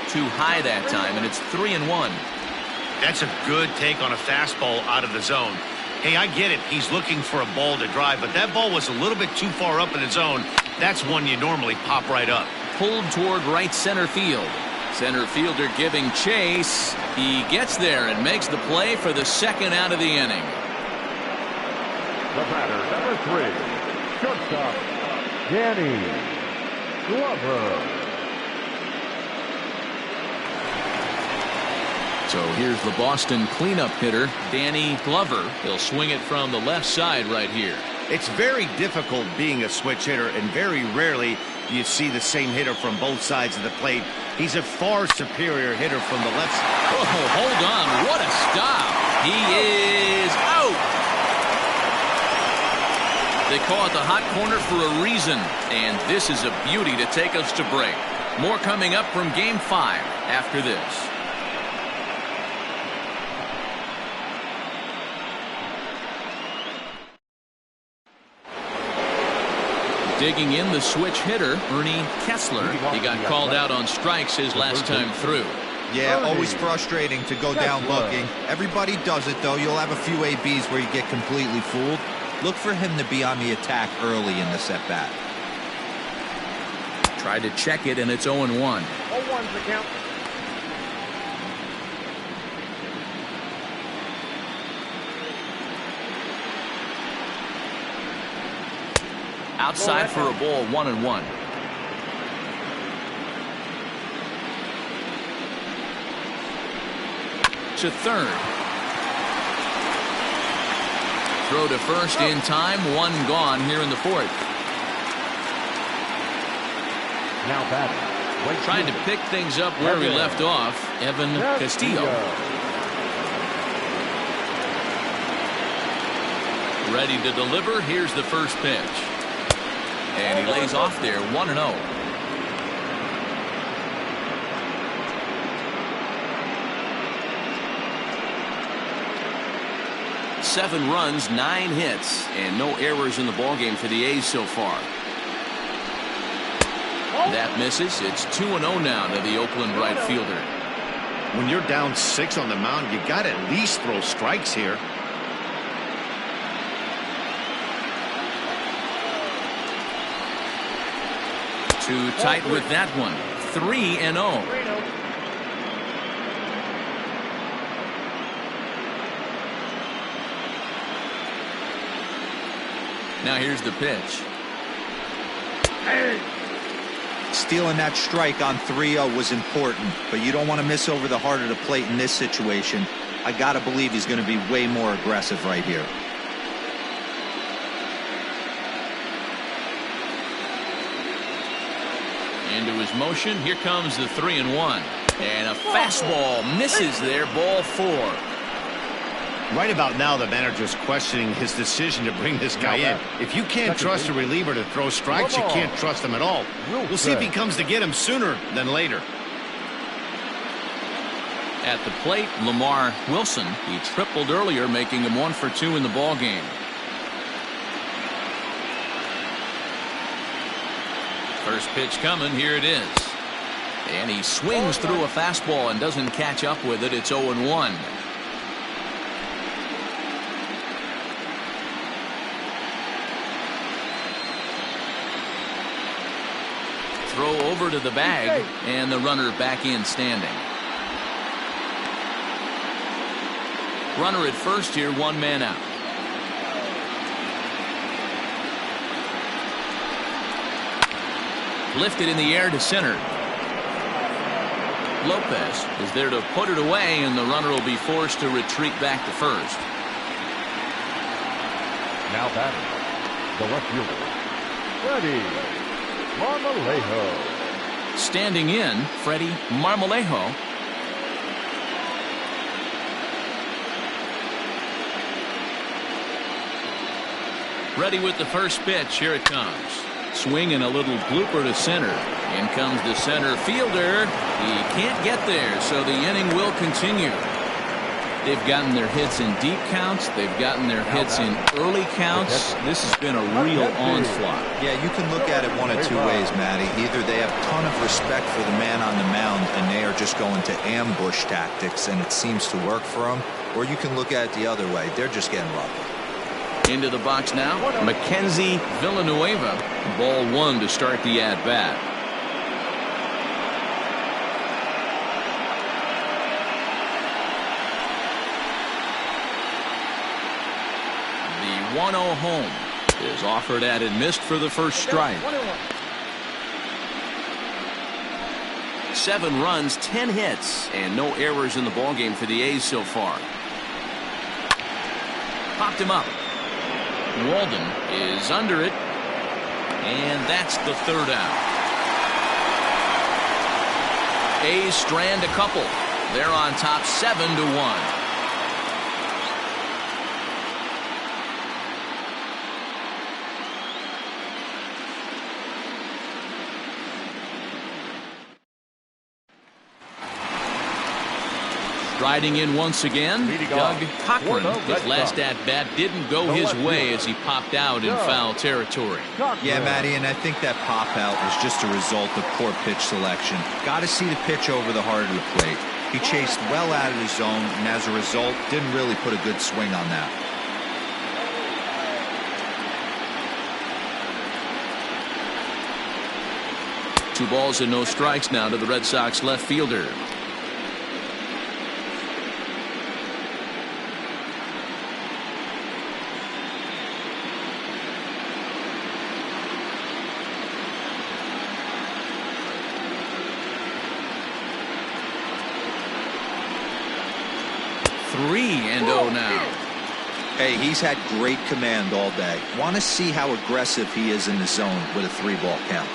Too high that time, and it's 3-1. That's a good take on a fastball out of the zone. Hey, I get it. He's looking for a ball to drive, but that ball was a little bit too far up in the zone. That's one you normally pop right up. Pulled toward right center field. Center fielder giving chase. He gets there and makes the play for the second out of the inning. The batter, number 3, shortstop, Danny Glover. So here's the Boston cleanup hitter, Danny Glover. He'll swing it from the left side right here. It's very difficult being a switch hitter, and very rarely do you see the same hitter from both sides of the plate. He's a far superior hitter from the left side. Oh, hold on. What a stop. He is out. They call it the hot corner for a reason, and this is a beauty to take us to break. More coming up from Game 5 after this. Digging in, the switch hitter, Ernie Kessler. He got called out on strikes his last time through. Yeah, always frustrating to go down looking. Everybody does it, though. You'll have a few ABs where you get completely fooled. Look for him to be on the attack early in the at-bat. Tried to check it, and it's 0-1. 0-1's the count. Outside for a ball, 1-1. To third. Throw to first in time, 1 gone here in the 4th. Now batting. Trying to pick things up where we left off, Evan Castillo. Ready to deliver. Here's the first pitch. And he lays off there, 1-0. Seven runs, 9 hits, and no errors in the ballgame for the A's so far. That misses. It's 2-0 now to the Oakland right fielder. When you're down 6 on the mound, you got to at least throw strikes here. Too tight with that one. 3-0. Now here's the pitch. Stealing that strike on 3-0 was important, but you don't want to miss over the heart of the plate in this situation. I got to believe he's going to be way more aggressive right here. Into his motion. Here comes the 3-1. And a fastball misses there. Ball 4. Right about now, the manager's questioning his decision to bring this guy in. If you can't trust a reliever to throw strikes, you can't trust him at all. We'll see if he comes to get him sooner than later. At the plate, Lamar Wilson. He tripled earlier, making him 1 for 2 in the ballgame. First pitch coming. Here it is. And he swings through a fastball and doesn't catch up with it. It's 0-1. Throw over to the bag, and the runner back in standing. Runner at first here, one man out. Lifted in the air to center. Lopez is there to put it away, and the runner will be forced to retreat back to first. Now batting, the left fielder, Freddie Marmalejo. Standing in, Freddie Marmalejo. Ready with the first pitch. Here it comes. Swing and a little blooper to center. In comes the center fielder. He can't get there, so the inning will continue. They've gotten their hits in deep counts. They've gotten their hits in early counts. This has been a real onslaught. Yeah, you can look at it one of two ways, Matty. Either they have a ton of respect for the man on the mound and they are just going to ambush tactics and it seems to work for them, or you can look at it the other way. They're just getting lucky. Into the box now, Mackenzie Villanueva. Ball one to start the at-bat. The 1-0 home is offered at and missed for the first strike. 7 runs, 10 hits, and no errors in the ballgame for the A's so far. Popped him up. Walden is under it, and that's the third out. A's strand a couple. They're on top 7-1. Striding in once again, Doug Cochran. His last at-bat didn't go his way as he popped out in foul territory. Yeah, Matty, and I think that pop-out was just a result of poor pitch selection. Got to see the pitch over the heart of the plate. He chased well out of the zone, and as a result, didn't really put a good swing on that. Two balls and no strikes now to the Red Sox left fielder. Now. Hey, he's had great command all day. Want to see how aggressive he is in the zone with a 3-ball count.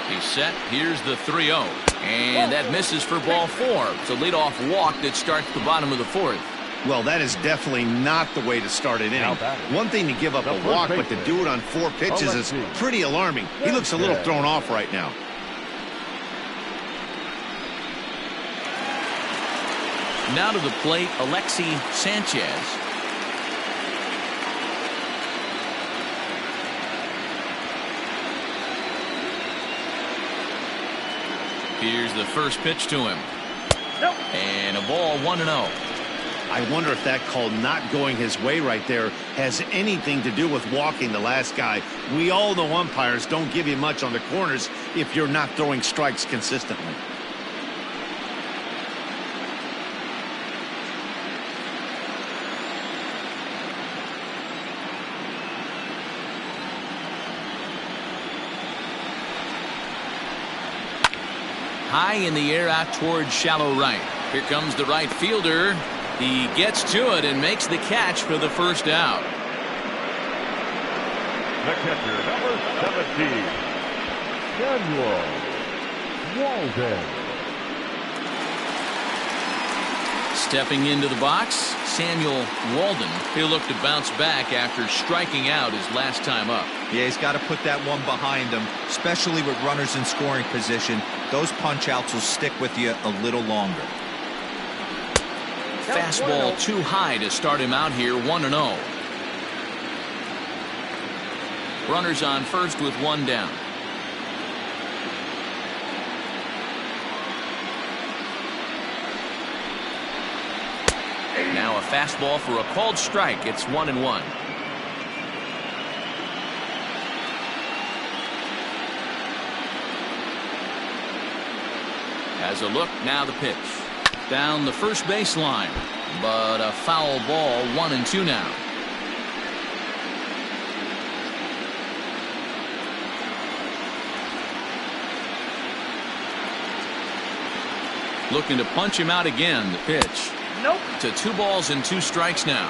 He's set. Here's the 3-0. And that misses for ball 4. It's a leadoff walk that starts the bottom of the 4th. Well, that is definitely not the way to start an inning. One thing to give up a walk, but to do it on 4 pitches is pretty alarming. He looks a little thrown off right now. Now to the plate, Alexi Sanchez. Here's the first pitch to him. And a ball, 1-0. I wonder if that call not going his way right there has anything to do with walking the last guy. We all know umpires don't give you much on the corners if you're not throwing strikes consistently. High in the air out towards shallow right. Here comes the right fielder. He gets to it and makes the catch for the first out. The catcher, number 17, Daniel Walden. Stepping into the box, Samuel Walden. He'll look to bounce back after striking out his last time up. Yeah, he's got to put that one behind him, especially with runners in scoring position. Those punch-outs will stick with you a little longer. Fastball too high to start him out here, 1-0. Runners on first with one down. Now a fastball for a called strike. It's 1-1. Has a look, now the pitch. Down the first baseline, but a foul ball, 1-2 now. Looking to punch him out again, the pitch. Nope. To 2 balls and 2 strikes now.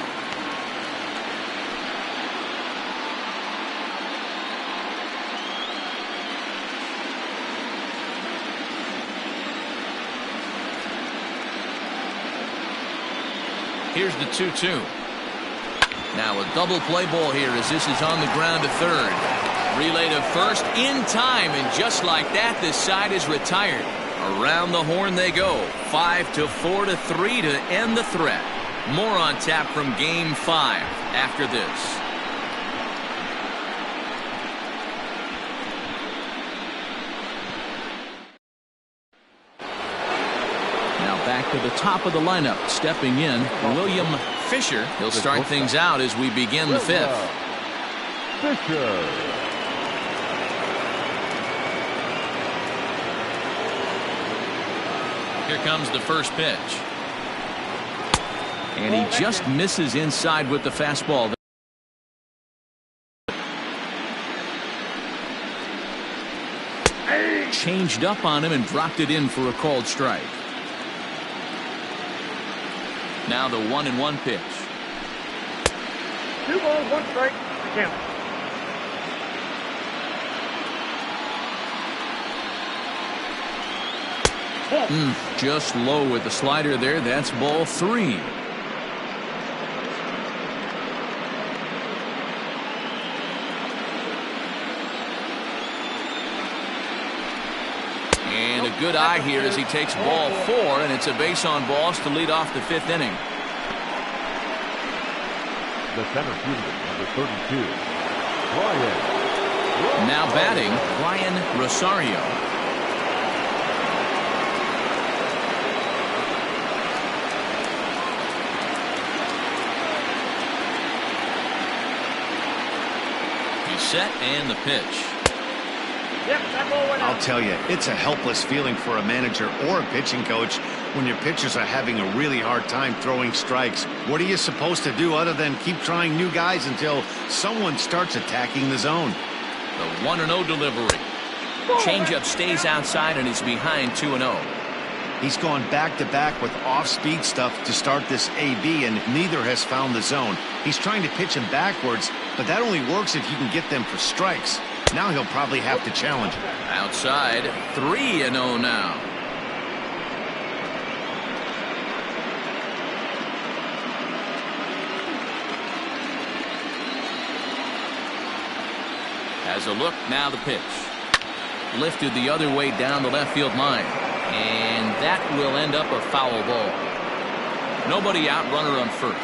Here's the 2-2. Now a double play ball here as this is on the ground to third. Relay to first in time, and just like that, this side is retired. Around the horn they go. 5-4 to 3 to end the threat. More on tap from Game 5 after this. Now back to the top of the lineup. Stepping in, William Fisher. He'll start things out as we begin the 5th. Fisher. Here comes the first pitch. And he just misses inside with the fastball. Changed up on him and dropped it in for a called strike. Now the 1-1 pitch. 2 balls, 1 strike. Count. Just low with the slider there. That's ball 3. And a good eye here as he takes ball 4, and it's a base on balls to lead off the 5th inning. The center fielder, number 32, Ryan. Now batting, Ryan Rosario. Set and the pitch. I'll tell you, it's a helpless feeling for a manager or a pitching coach when your pitchers are having a really hard time throwing strikes. What are you supposed to do other than keep trying new guys until someone starts attacking the zone? The 1-0 delivery. Changeup stays outside and is behind 2-0. He's gone back-to-back with off-speed stuff to start this AB, and neither has found the zone. He's trying to pitch him backwards, but that only works if you can get them for strikes. Now he'll probably have to challenge him. Outside, 3-0 now. Has a look, now the pitch. Lifted the other way down the left field line. And that will end up a foul ball. Nobody out, runner on first.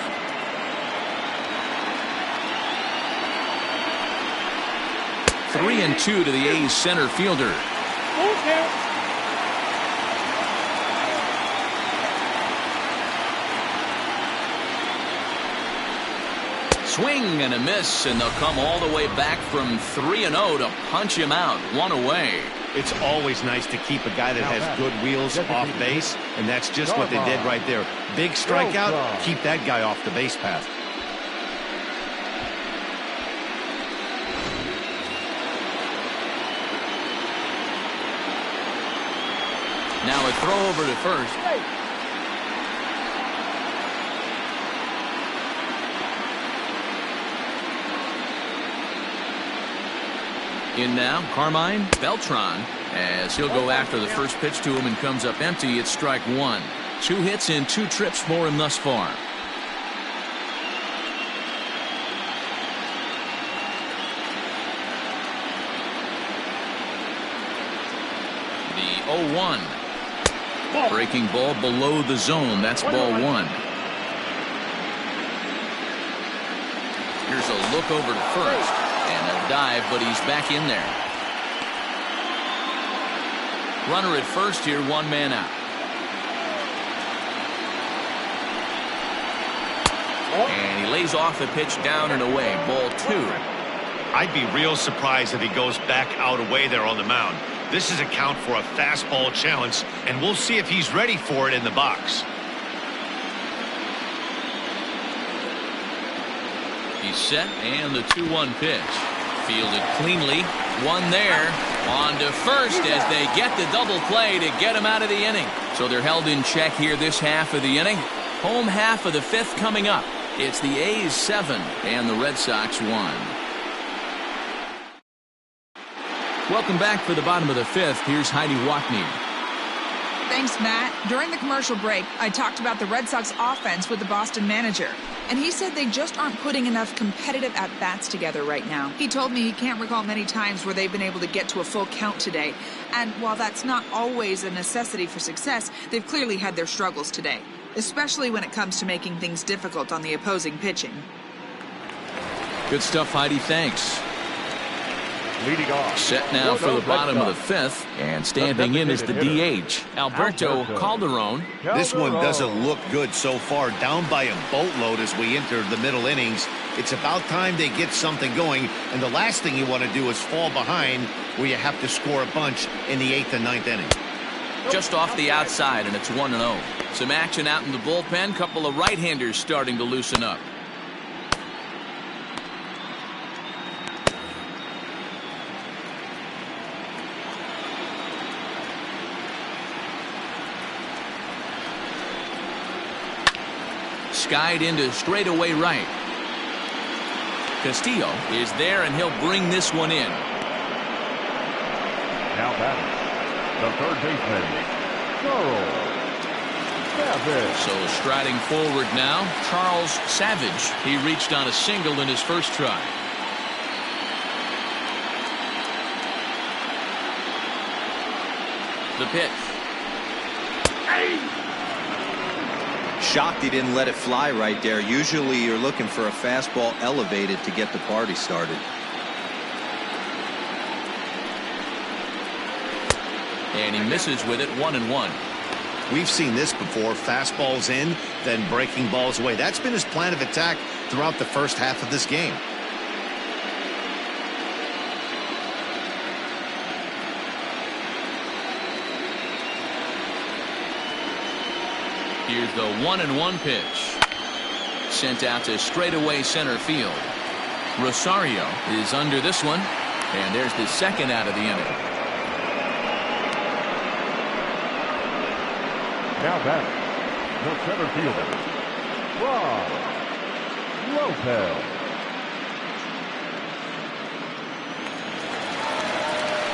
Three and 2 to the A's center fielder. Swing and a miss, and they'll come all the way back from 3-0 to punch him out. 1 away. It's always nice to keep a guy that has good wheels off base, and that's just what they did right there. Big strikeout, keep that guy off the base path. Now a throw over to first. In now, Carmine Beltran, as he'll go after the first pitch to him and comes up empty. It's strike 1. 2 hits and 2 trips for him thus far. The 0-1. Breaking ball below the zone. That's ball 1. Here's a look over to first. And a dive, but he's back in there. Runner at first here, 1 man out. And he lays off the pitch down and away. Ball 2. I'd be real surprised if he goes back out away there on the mound. This is a count for a fastball challenge, and we'll see if he's ready for it in the box. He's set, and the 2-1 pitch. Fielded cleanly. 1 there. On to first as they get the double play to get him out of the inning. So they're held in check here this half of the inning. Home half of the 5th coming up. It's the A's 7 and the Red Sox 1. Welcome back for the bottom of the 5th. Here's Heidi Watney. Thanks, Matt. During the commercial break, I talked about the Red Sox offense with the Boston manager, and he said they just aren't putting enough competitive at-bats together right now. He told me he can't recall many times where they've been able to get to a full count today, and while that's not always a necessity for success, they've clearly had their struggles today, especially when it comes to making things difficult on the opposing pitching. Good stuff, Heidi. Thanks. Leading off. Set now for the bottom of the 5th, and standing in is the DH, Alberto Calderon. This one doesn't look good so far, down by a boatload as we enter the middle innings. It's about time they get something going, and the last thing you want to do is fall behind where you have to score a bunch in the 8th and 9th inning. Just off the outside, and it's 1-0. Some action out in the bullpen. Couple of right-handers starting to loosen up. Skied into straightaway right. Castillo is there, and he'll bring this one in. Now batting, the third baseman, Savage. So striding forward now, Charles Savage. He reached on a single in his first try. The pitch. Shocked he didn't let it fly right there. Usually you're looking for a fastball elevated to get the party started. And he misses with it, 1-1. We've seen this before. Fastballs in, then breaking balls away. That's been his plan of attack throughout the first half of this game. Here's the 1-1 pitch. Sent out to straightaway center field. Rosario is under this one, and there's the second out of the inning. Now batting, the center fielder, Lopez.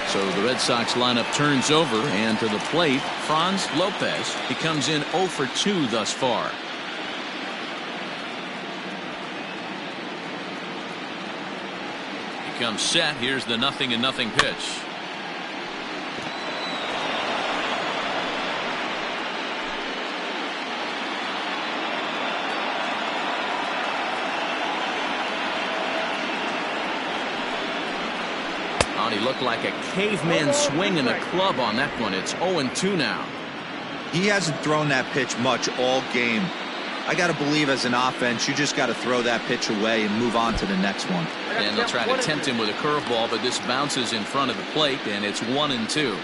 So the Red Sox lineup turns over, and to the plate, Franz Lopez. He comes in 0 for 2 thus far. He comes set. Here's the 0-0 pitch. He looked like a caveman swinging a club on that one. It's 0-2 now. He hasn't thrown that pitch much all game. I got to believe as an offense, you just got to throw that pitch away and move on to the next one. And they'll try to tempt him with a curveball, but this bounces in front of the plate, and it's 1-2.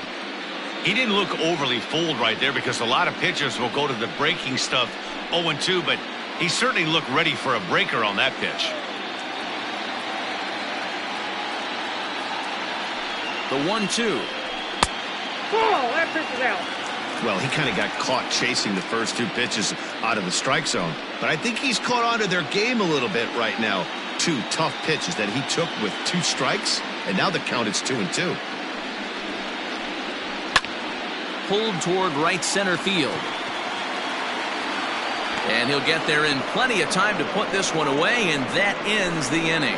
He didn't look overly fooled right there because a lot of pitchers will go to the breaking stuff 0-2, but he certainly looked ready for a breaker on that pitch. The 1-2. Ball, that pitch is out. Well, he kind of got caught chasing the first 2 pitches out of the strike zone. But I think he's caught on to their game a little bit right now. 2 tough pitches that he took with 2 strikes, and now the count is 2-2. Pulled toward right center field. And he'll get there in plenty of time to put this one away, and that ends the inning.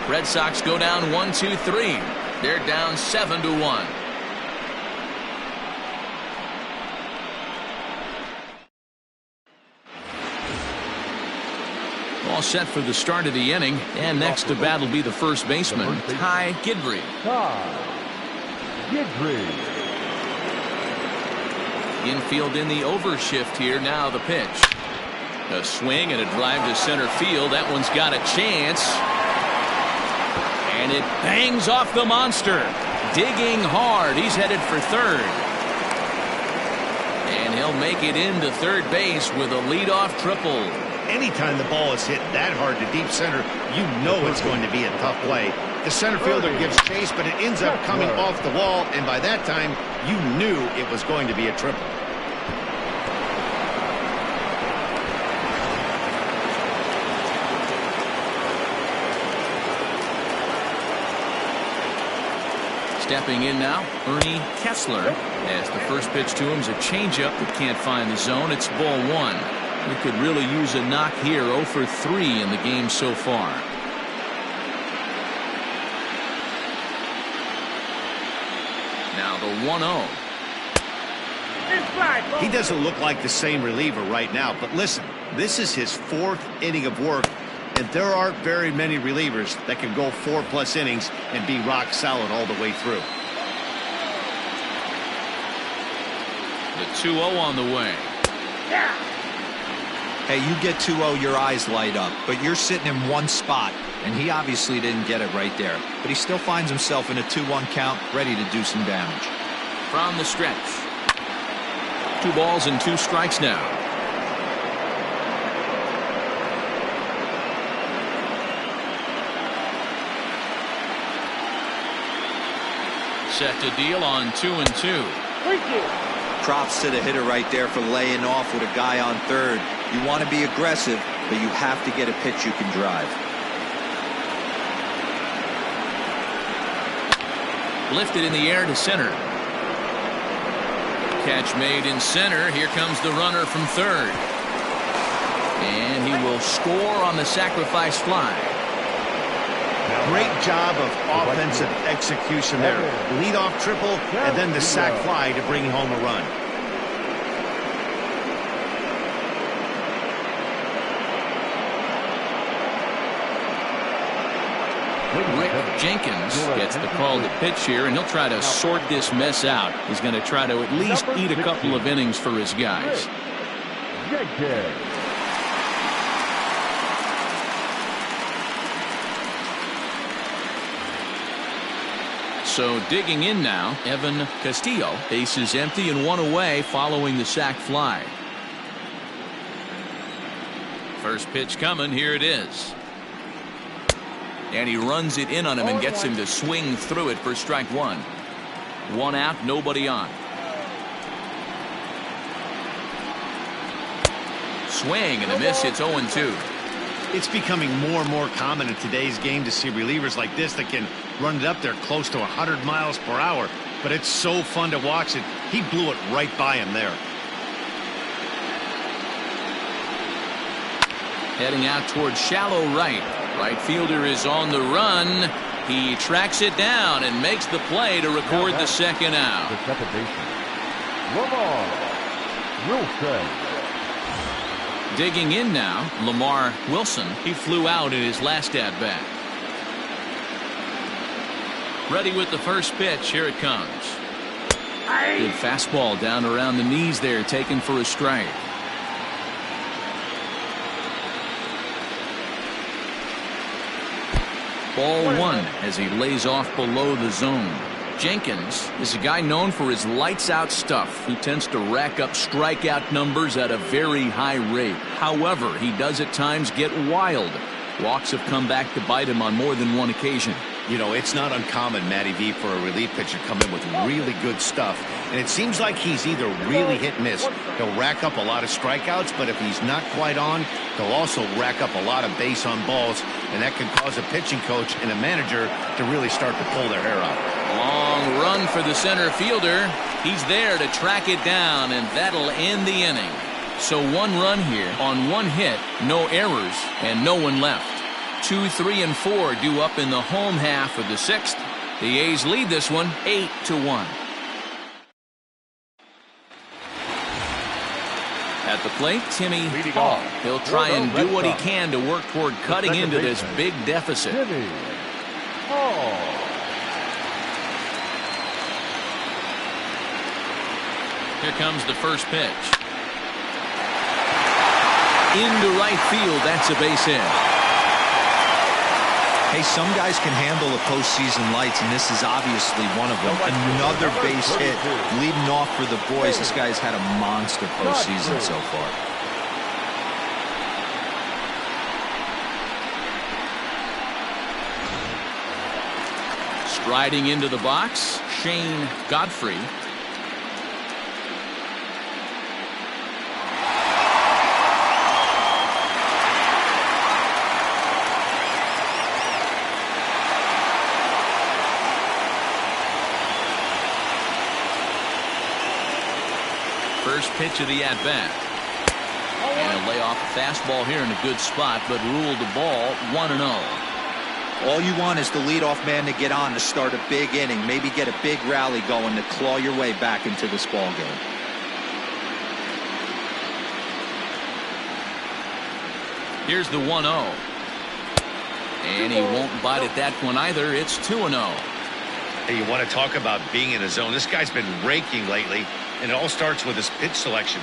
Red Sox go down 1-2-3. They're down 7-1. All set for the start of the inning, and next to bat will be the first baseman, Ty Godfrey. Infield in the overshift here. Now the pitch. A swing and a drive to center field. That one's got a chance. And it bangs off the monster. Digging hard. He's headed for third. And he'll make it into third base with a leadoff triple. Anytime the ball is hit that hard to deep center, you know it's going to be a tough play. The center fielder gives chase, but it ends up coming off the wall, and by that time, you knew it was going to be a triple. Stepping in now, Ernie Kessler, as the first pitch to him is a changeup that can't find the zone. It's ball one. We could really use a knock here. 0 for 3 in the game so far. Now the 1-0. He doesn't look like the same reliever right now, but listen, this is his 4th inning of work, and there aren't very many relievers that can go 4+ innings and be rock solid all the way through. The 2-0 on the way. Hey, you get 2-0, your eyes light up, but you're sitting in one spot, and he obviously didn't get it right there. But he still finds himself in a 2-1 count, ready to do some damage. From the stretch. 2 balls and 2 strikes now. Set to deal on 2-2. Props to the hitter right there for laying off with a guy on third. You want to be aggressive, but you have to get a pitch you can drive. Lifted in the air to center. Catch made in center. Here comes the runner from third. And he will score on the sacrifice fly. Great job of offensive execution there. Leadoff triple and then the sac fly to bring home a run. Rick Jenkins gets the call to pitch here, and he'll try to sort this mess out. He's going to try to at least eat a couple of innings for his guys. So digging in now, Evan Castillo. Base is empty and 1 away following the sac fly. First pitch coming. Here it is. And he runs it in on him and gets him to swing through it for strike 1. 1 out, nobody on. Swing and a miss. It's 0-2. It's becoming more and more common in today's game to see relievers like this that can run it up there close to 100 miles per hour. But it's so fun to watch it. He blew it right by him there. Heading out towards shallow right. Right fielder is on the run. He tracks it down and makes the play to record the second out. The second baseman, Lamar Wilson. Digging in now, Lamar Wilson. He flew out in his last at bat. Ready with the first pitch. Here it comes. Good fastball down around the knees there, taken for a strike. Ball 1 as he lays off below the zone. Jenkins is a guy known for his lights-out stuff. He tends to rack up strikeout numbers at a very high rate. However, he does at times get wild. Walks have come back to bite him on more than one occasion. You know, it's not uncommon, Matty V, for a relief pitcher to come in with really good stuff. And it seems like he's either really hit and miss. He'll rack up a lot of strikeouts, but if he's not quite on, he'll also rack up a lot of base on balls. And that can cause a pitching coach and a manager to really start to pull their hair out. Long run for the center fielder. He's there to track it down, and that'll end the inning. So 1 run here on 1 hit, no errors, and no one left. 2, 3, and 4 due up in the home half of the 6th. The A's lead this one 8-1. At the plate, Timmy Hall. He'll try and do what he can to work toward cutting into this big deficit. Timmy Hall. Here comes the first pitch. Into right field, that's a base hit. Hey, some guys can handle the postseason lights, and this is obviously one of them. Another base hit leading off for the boys. This guy's had a monster postseason so far. Striding into the box, Shane Godfrey. First pitch of the at-bat. And a layoff fastball here in a good spot, but ruled the ball 1-0. All you want is the leadoff man to get on to start a big inning, maybe get a big rally going to claw your way back into this ball game. Here's the 1-0. And he won't bite at that one either. It's 2-0. Hey, you want to talk about being in a zone? This guy's been raking lately, and it all starts with his pitch selection.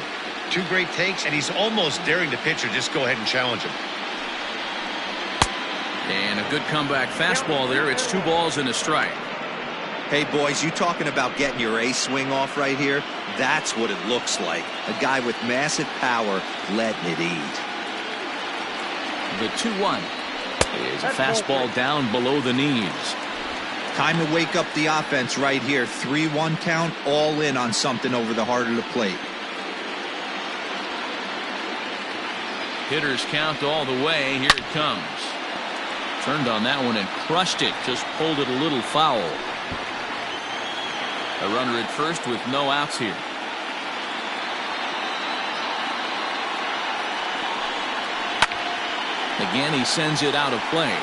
2 great takes, and he's almost daring the pitcher just go ahead and challenge him. And a good comeback fastball there. It's 2 balls and a strike. Hey, boys, you talking about getting your ace swing off right here? That's what it looks like. A guy with massive power letting it eat. The 2-1 is a fastball down below the knees. Time to wake up the offense right here. 3-1 count, all in on something over the heart of the plate. Hitters count all the way. Here it comes. Turned on that one and crushed it. Just pulled it a little foul. A runner at first with no outs here. Again, he sends it out of play.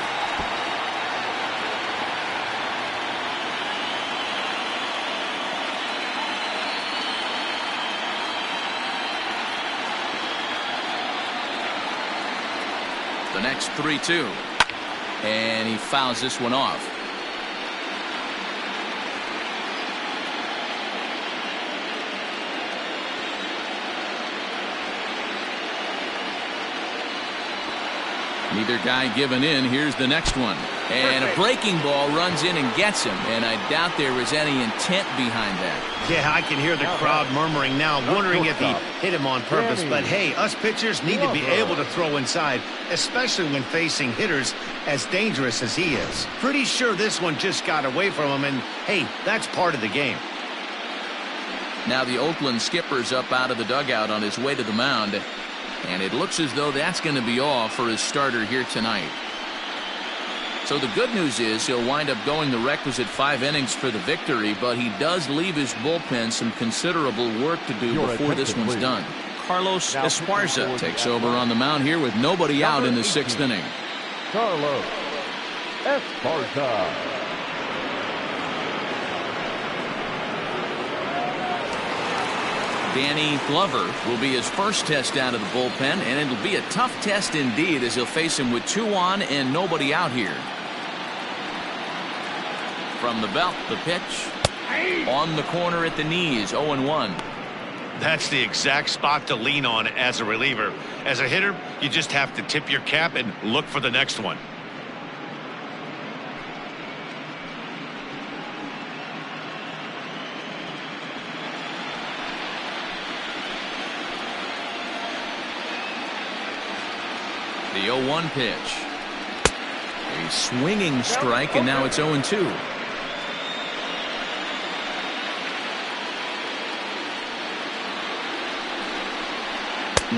The next 3-2. And he fouls this one off. Neither guy giving in. Here's the next one. And a breaking ball runs in and gets him. And I doubt there was any intent behind that. Yeah, I can hear the crowd murmuring now, wondering if he hit him on purpose. But hey, us pitchers need to be able to throw inside, especially when facing hitters as dangerous as he is. Pretty sure this one just got away from him, and hey, that's part of the game. Now the Oakland skipper's up out of the dugout on his way to the mound. And it looks as though that's going to be all for his starter here tonight. So the good news is he'll wind up going the requisite 5 innings for the victory, but he does leave his bullpen some considerable work to do before this one's done. Carlos Esparza takes over on the mound here with nobody out in the 6th inning. Carlos Esparza. Danny Glover will be his first test out of the bullpen, and it'll be a tough test indeed as he'll face him with 2 on and nobody out here. From the belt, the pitch on the corner at the knees, 0-1. That's the exact spot to lean on as a reliever. As a hitter, you just have to tip your cap and look for the next one. The 0-1 pitch. A swinging strike, and now it's 0-2.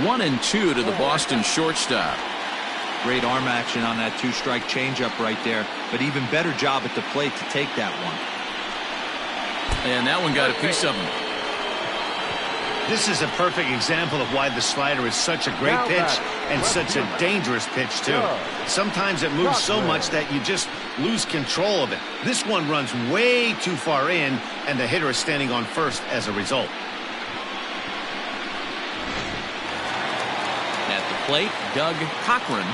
One and 2 to the Boston shortstop. Great arm action on that 2-strike changeup right there, but even better job at the plate to take that one. And that one got a piece of him. This is a perfect example of why the slider is such a great pitch and such a dangerous pitch, too. Sometimes it moves so much that you just lose control of it. This one runs way too far in, and the hitter is standing on first as a result. At the plate, Doug Cochran.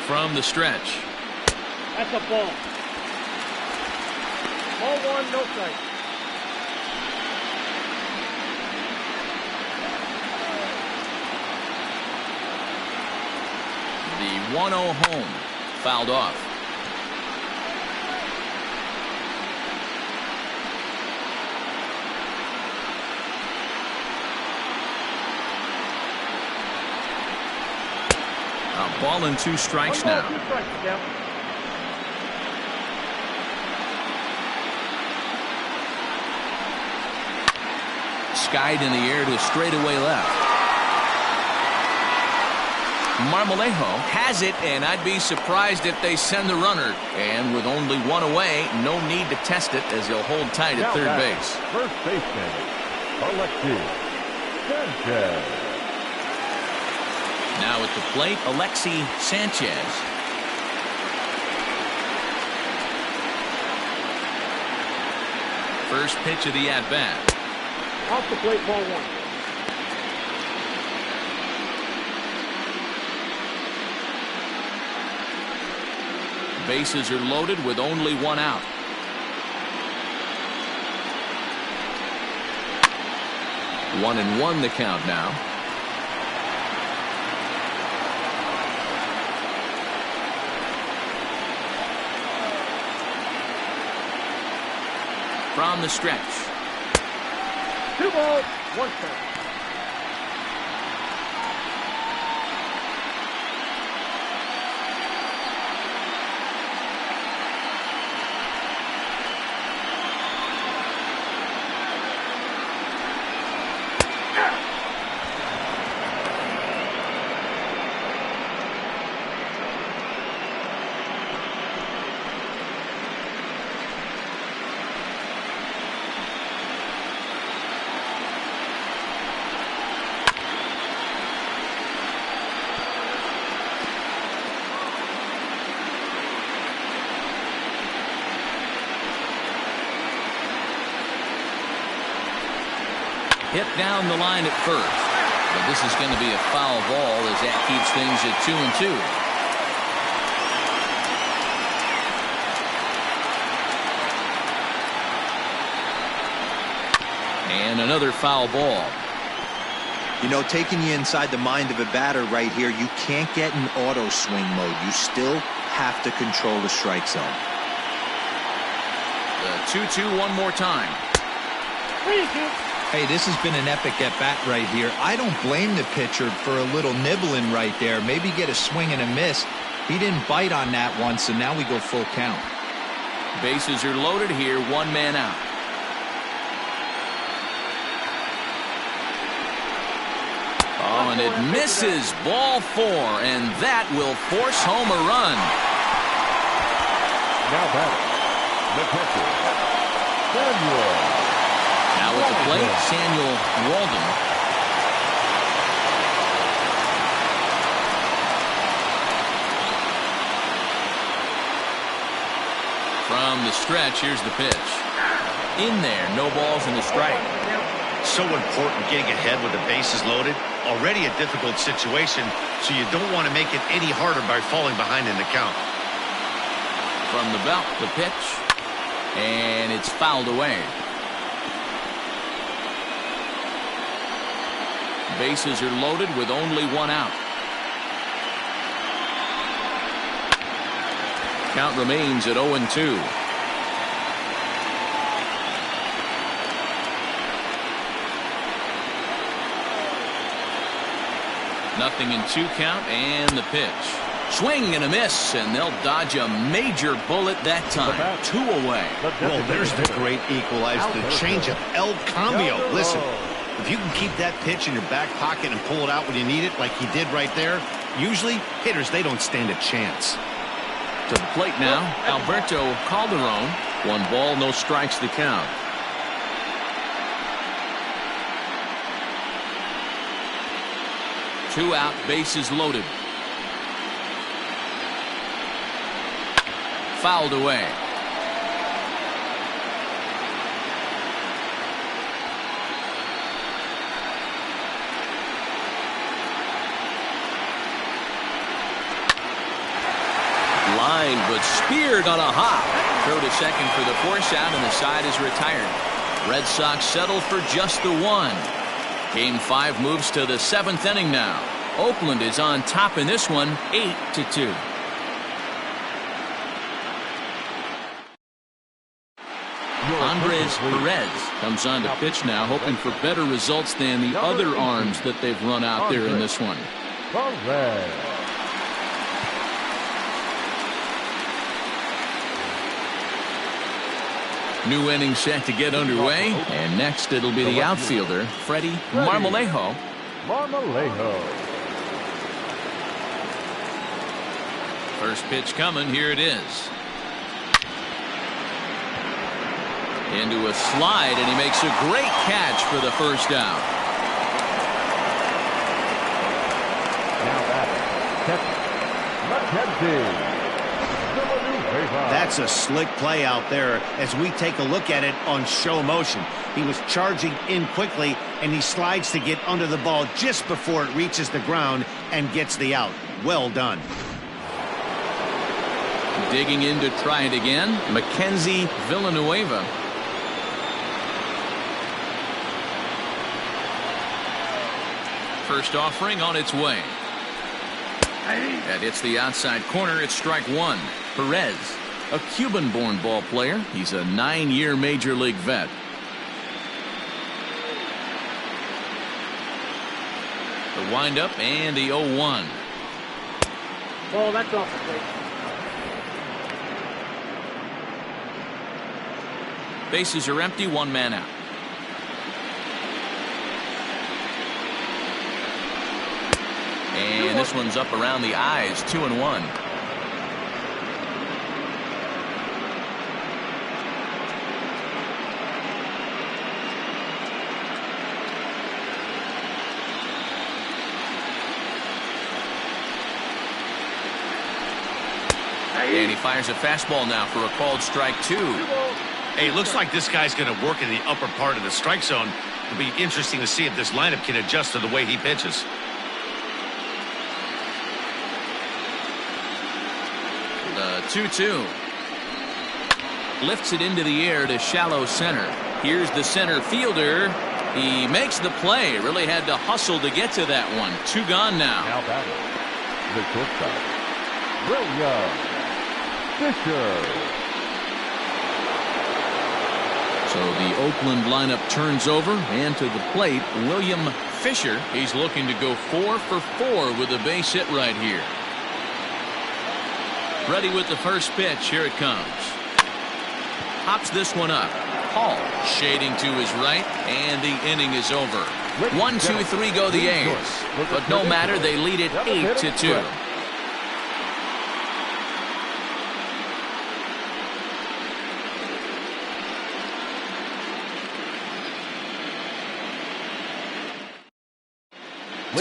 From the stretch. That's a ball. Ball one, no strike. The 1-0 home. Fouled off. A ball and 2 strikes now. 2 strikes, yeah. Skied in the air to a straightaway left. Marmalejo has it, and I'd be surprised if they send the runner. And with only 1 away, no need to test it as he'll hold tight at third base. First baseman, Alexi Sanchez. Now at the plate, Alexi Sanchez. First pitch of the at-bat. Off the plate, ball one. Bases are loaded with only 1 out. One and 1 the count now. From the stretch. 2 balls, 1 strike. Hit down the line at first. But this is going to be a foul ball as that keeps things at 2-2. And another foul ball. You know, taking you inside the mind of a batter right here, you can't get in auto swing mode. You still have to control the strike zone. The 2-2 one more time. Hey, this has been an epic at-bat right here. I don't blame the pitcher for a little nibbling right there. Maybe get a swing and a miss. He didn't bite on that one, so now we go full count. Bases are loaded here, 1 man out. Oh, and it misses. Ball 4, and that will force home a run. Now batting, the pitcher, Samuel. Now at the plate, Samuel Walden. From the stretch, here's the pitch. In there, no balls and a strike. So important getting ahead with the bases loaded. Already a difficult situation, so you don't want to make it any harder by falling behind in the count. From the belt, the pitch, and it's fouled away. Bases are loaded with only 1 out. Count remains at 0-2. Nothing in 2 count, and the pitch. Swing and a miss, and they'll dodge a major bullet that time. 2 away. Well, there's the great equalizer, the changeup, El Cambio. Listen, if you can keep that pitch in your back pocket and pull it out when you need it, like he did right there, usually hitters, they don't stand a chance. To the plate now, Alberto Calderon. 1 ball, no strikes the count. Two out, bases loaded. Fouled away. Line, but speared on a hop. Throw to second for the force out, and the side is retired. Red Sox settle for just the 1. Game 5 moves to the 7th inning now. Oakland is on top in this one, 8-2. Andres Perez comes on to pitch now, hoping for better results than the other arms that they've run out there in this one. New inning set to get underway, and next it'll be the outfielder, Freddie Marmalejo. First pitch coming, here it is. Into a slide, and he makes a great catch for the first out. Now that's Mackenzie. That's a slick play out there as we take a look at it on show motion. He was charging in quickly, and he slides to get under the ball just before it reaches the ground and gets the out. Well done. Digging in to try it again, Mackenzie Villanueva. First offering on its way. That hits the outside corner. It's strike 1. Perez, a Cuban-born ball player. He's a 9-year major league vet. The windup and the 0-1. Oh, that's off the plate. Bases are empty, 1 man out. And this one's up around the eyes, 2-1. And he fires a fastball now for a called strike 2. Hey, looks like this guy's going to work in the upper part of the strike zone. It'll be interesting to see if this lineup can adjust to the way he pitches. The 2-2. Lifts it into the air to shallow center. Here's the center fielder. He makes the play. Really had to hustle to get to that one. 2 gone now. Now batting, the shortstop, William Fisher. So the Oakland lineup turns over, and to the plate, William Fisher. He's looking to go 4 for 4 with a base hit right here. Ready with the first pitch. Here it comes. Hops this one up. Hall shading to his right, and the inning is over. 1, 2, 3 go the A's. But no matter, they lead it 8-2.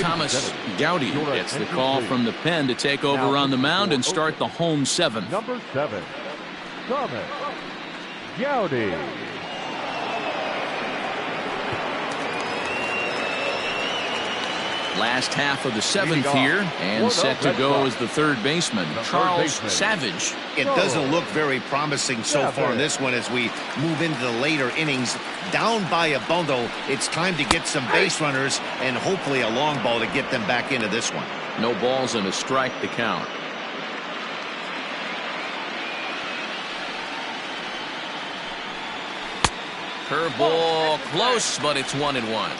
Thomas Gowdy gets the call from the pen to take over on the mound and start the home 7th. Number 7, Thomas Gowdy. Last half of the 7th here, and set to go as the third baseman, Charles Savage. It doesn't look very promising so far in this one as we move into the later innings. Down by a bundle, it's time to get some base runners and hopefully a long ball to get them back into this one. No balls and a strike to count. Curveball close, but it's 1-1.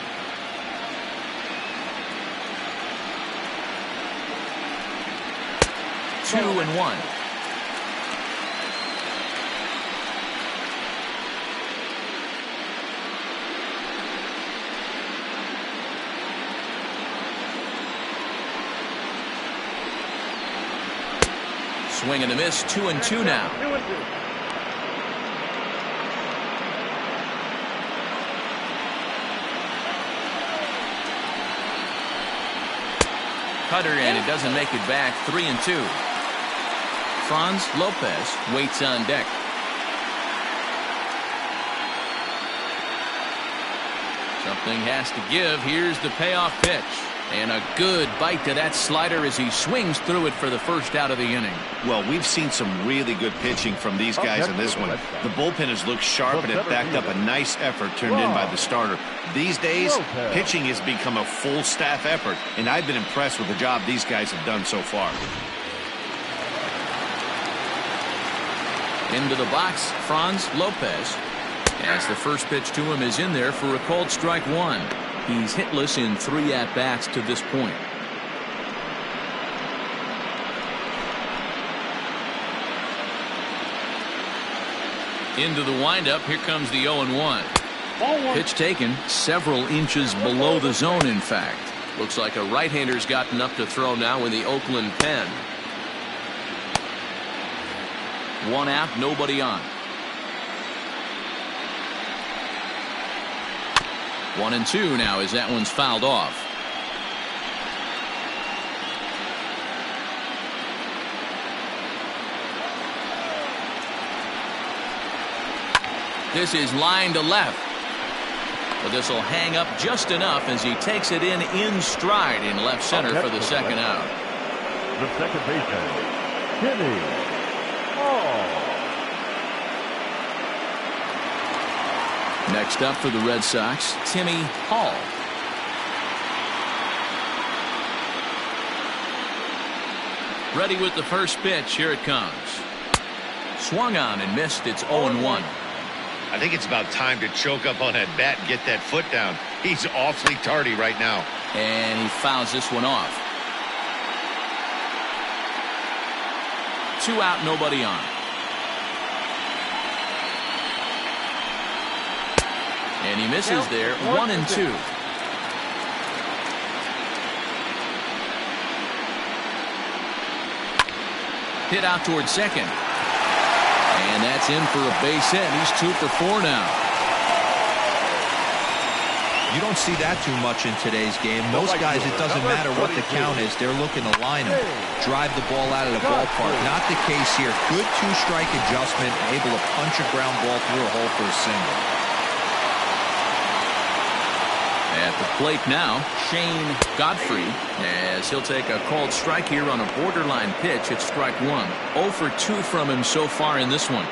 Two and 1. Swing and a miss, 2-2 now. 2-2. Cutter, and it doesn't make it back. 3-2. Franz Lopez waits on deck. Something has to give. Here's the payoff pitch. And a good bite to that slider as he swings through it for the first out of the inning. Well, we've seen some really good pitching from these guys in this one. The bullpen has looked sharp and it backed up a nice effort turned in by the starter. These days, pitching has become a full staff effort, and I've been impressed with the job these guys have done so far. Into the box, Franz Lopez. As the first pitch to him is in there for a called strike one. He's hitless in 3 at-bats to this point. Into the windup. Here comes the 0-1. Pitch taken several inches below the zone, in fact. Looks like a right-hander's gotten up to throw now in the Oakland pen. 1 out, nobody on. 1-2 now as that one's fouled off. This is line to left. But this will hang up just enough as he takes it in stride in left center for the second out. The second baseman, Timmy Hall. Next up for the Red Sox, Timmy Hall. Ready with the first pitch. Here it comes. Swung on and missed. It's 0-1. I think it's about time to choke up on that bat and get that foot down. He's awfully tardy right now. And he fouls this one off. 2 out, nobody on. And he misses there. 1-2. Hit out towards second. And that's in for a base hit. He's 2 for 4 now. You don't see that too much in today's game. Most guys, it doesn't matter what the count is. They're looking to line him, drive the ball out of the ballpark. Not the case here. Good 2-strike adjustment, able to punch a ground ball through a hole for a single. At the plate now, Shane Godfrey, as he'll take a called strike here on a borderline pitch. It's strike one. 0 for 2 from him so far in this one.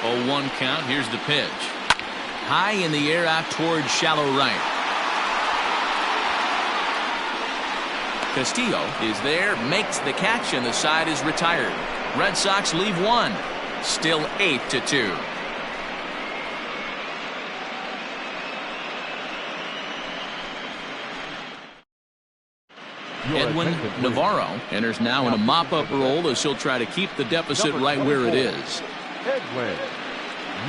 Oh, 1 count. Here's the pitch. High in the air out towards shallow right. Castillo is there, makes the catch, and the side is retired. Red Sox leave 1. Still 8-2. Edwin Navarro enters now in a mop-up role as he'll try to keep the deficit right where it is. Edwin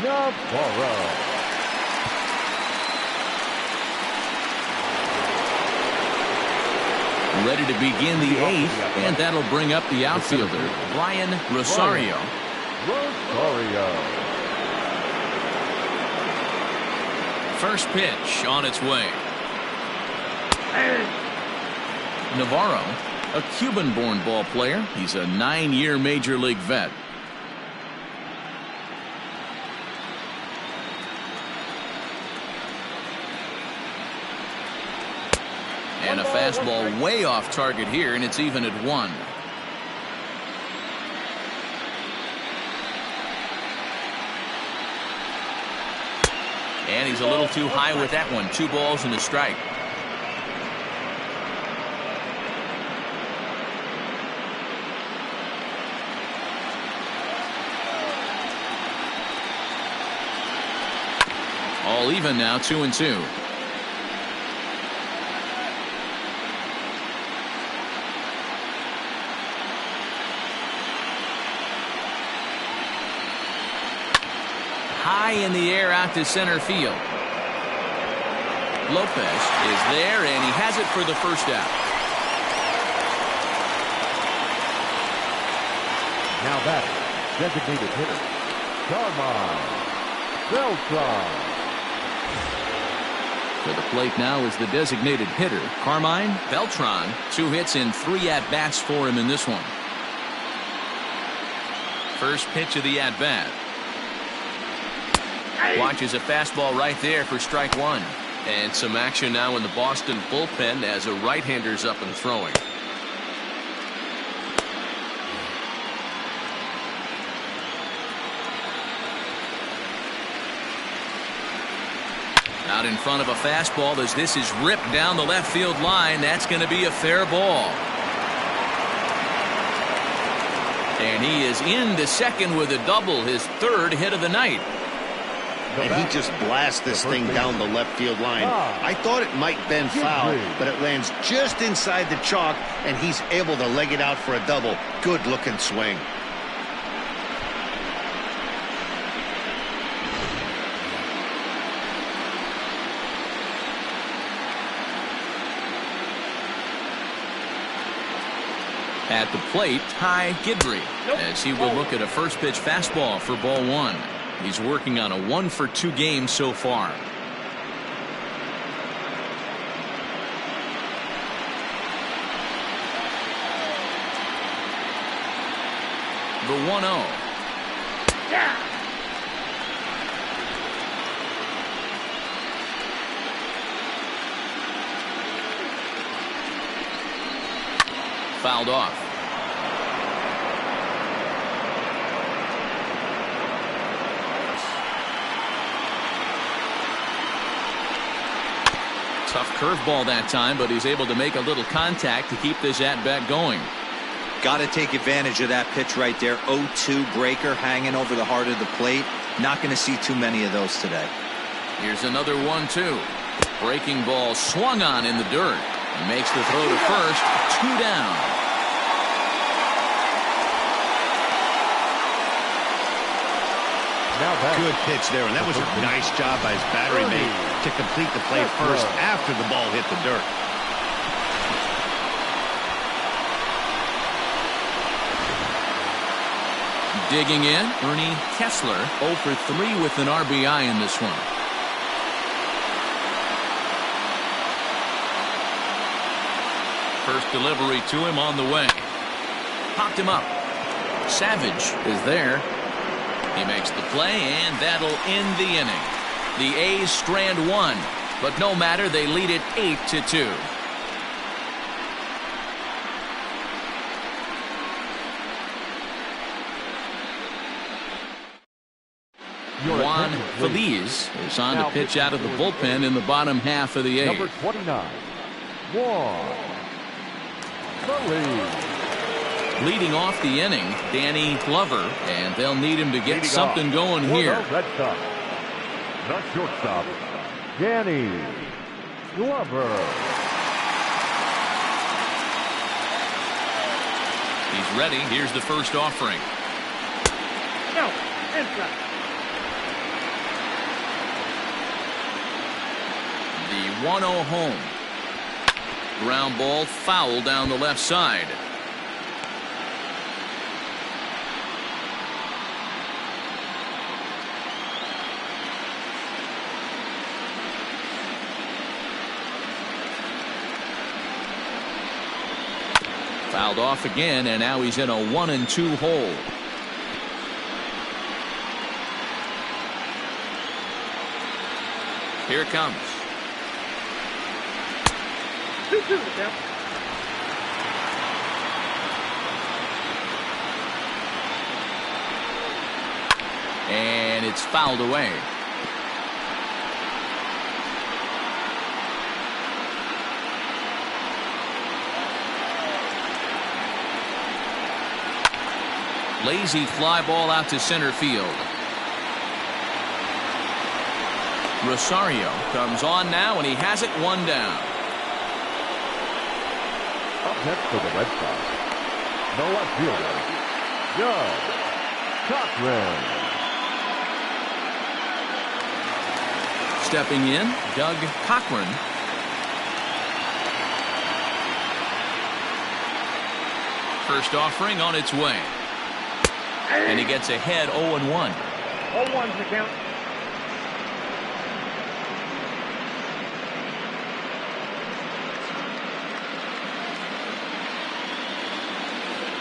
Navarro. Ready to begin the 8th, and that'll bring up the outfielder, Brian Rosario. First pitch on its way. Navarro, a Cuban-born ball player. He's a 9-year Major League vet. And a fastball way off target here, and it's even at 1. And he's a little too high with that one. 2 balls and a strike. All even now, 2-2. High in the air out to center field. Lopez is there, and he has it for the first out. Now back, designated hitter, Beltran. To the plate now is the designated hitter, Carmine Beltran. 2 hits and 3 at-bats for him in this one. First pitch of the at-bat. Watches a fastball right there for strike 1. And some action now in the Boston bullpen as a right-hander's up and throwing. Out in front of a fastball as this is ripped down the left field line. That's going to be a fair ball. And he is into second with a double, his 3rd hit of the night. And he just blasts this thing down the left field line. I thought it might bend foul, but it lands just inside the chalk, and he's able to leg it out for a double. Good looking swing. At the plate, Ty Guidry, as he will look at a first pitch fastball for ball 1. He's working on a 1-for-2 game so far. The 1-0. Yeah. Fouled off. Tough curveball that time, but he's able to make a little contact to keep this at-bat going. Got to take advantage of that pitch right there. 0-2 breaker hanging over the heart of the plate. Not going to see too many of those today. Here's another 1-2. Breaking ball swung on in the dirt. He makes the throw to first. 2 down. Good pitch there, and that was a nice job by his battery mate to complete the play first after the ball hit the dirt. Digging in, Ernie Kessler, 0 for 3 with an RBI in this one. First delivery to him on the way. Popped him up. Savage is there. He makes the play, and that'll end the inning. The A's strand 1, but no matter, they lead it 8-2. Juan Feliz is on to pitch out of the bullpen in the bottom half of the 8th. Number 29, Juan Feliz. Leading off the inning, Danny Glover, and they'll need him to get something going here. Red Sox, the shortstop, Danny Glover. He's ready. Here's the first offering. No, inside. The 1-0 home. Ground ball foul down the left side. Fouled off again, and now he's in a 1-2 hole. Here it comes. 2-2, Jeff. And it's fouled away. Lazy fly ball out to center field. Rosario comes on now, and he has it 1 down. Up next for the Red Sox, the left fielder, Joe Cochran. stepping in, Doug Cochran. First offering on its way. And he gets ahead 0-1. 0-1's the count.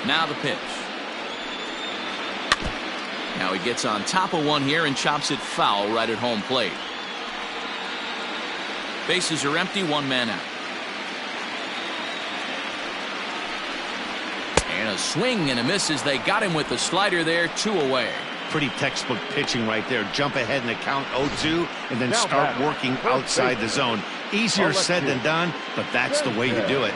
Now the pitch. Now he gets on top of one here and chops it foul right at home plate. Bases are empty, one man out. And a swing and a miss as they got him with the slider there, 2 away. Pretty textbook pitching right there. Jump ahead in the count 0-2 and then start working outside the zone. Easier said than done, but that's the way you do it.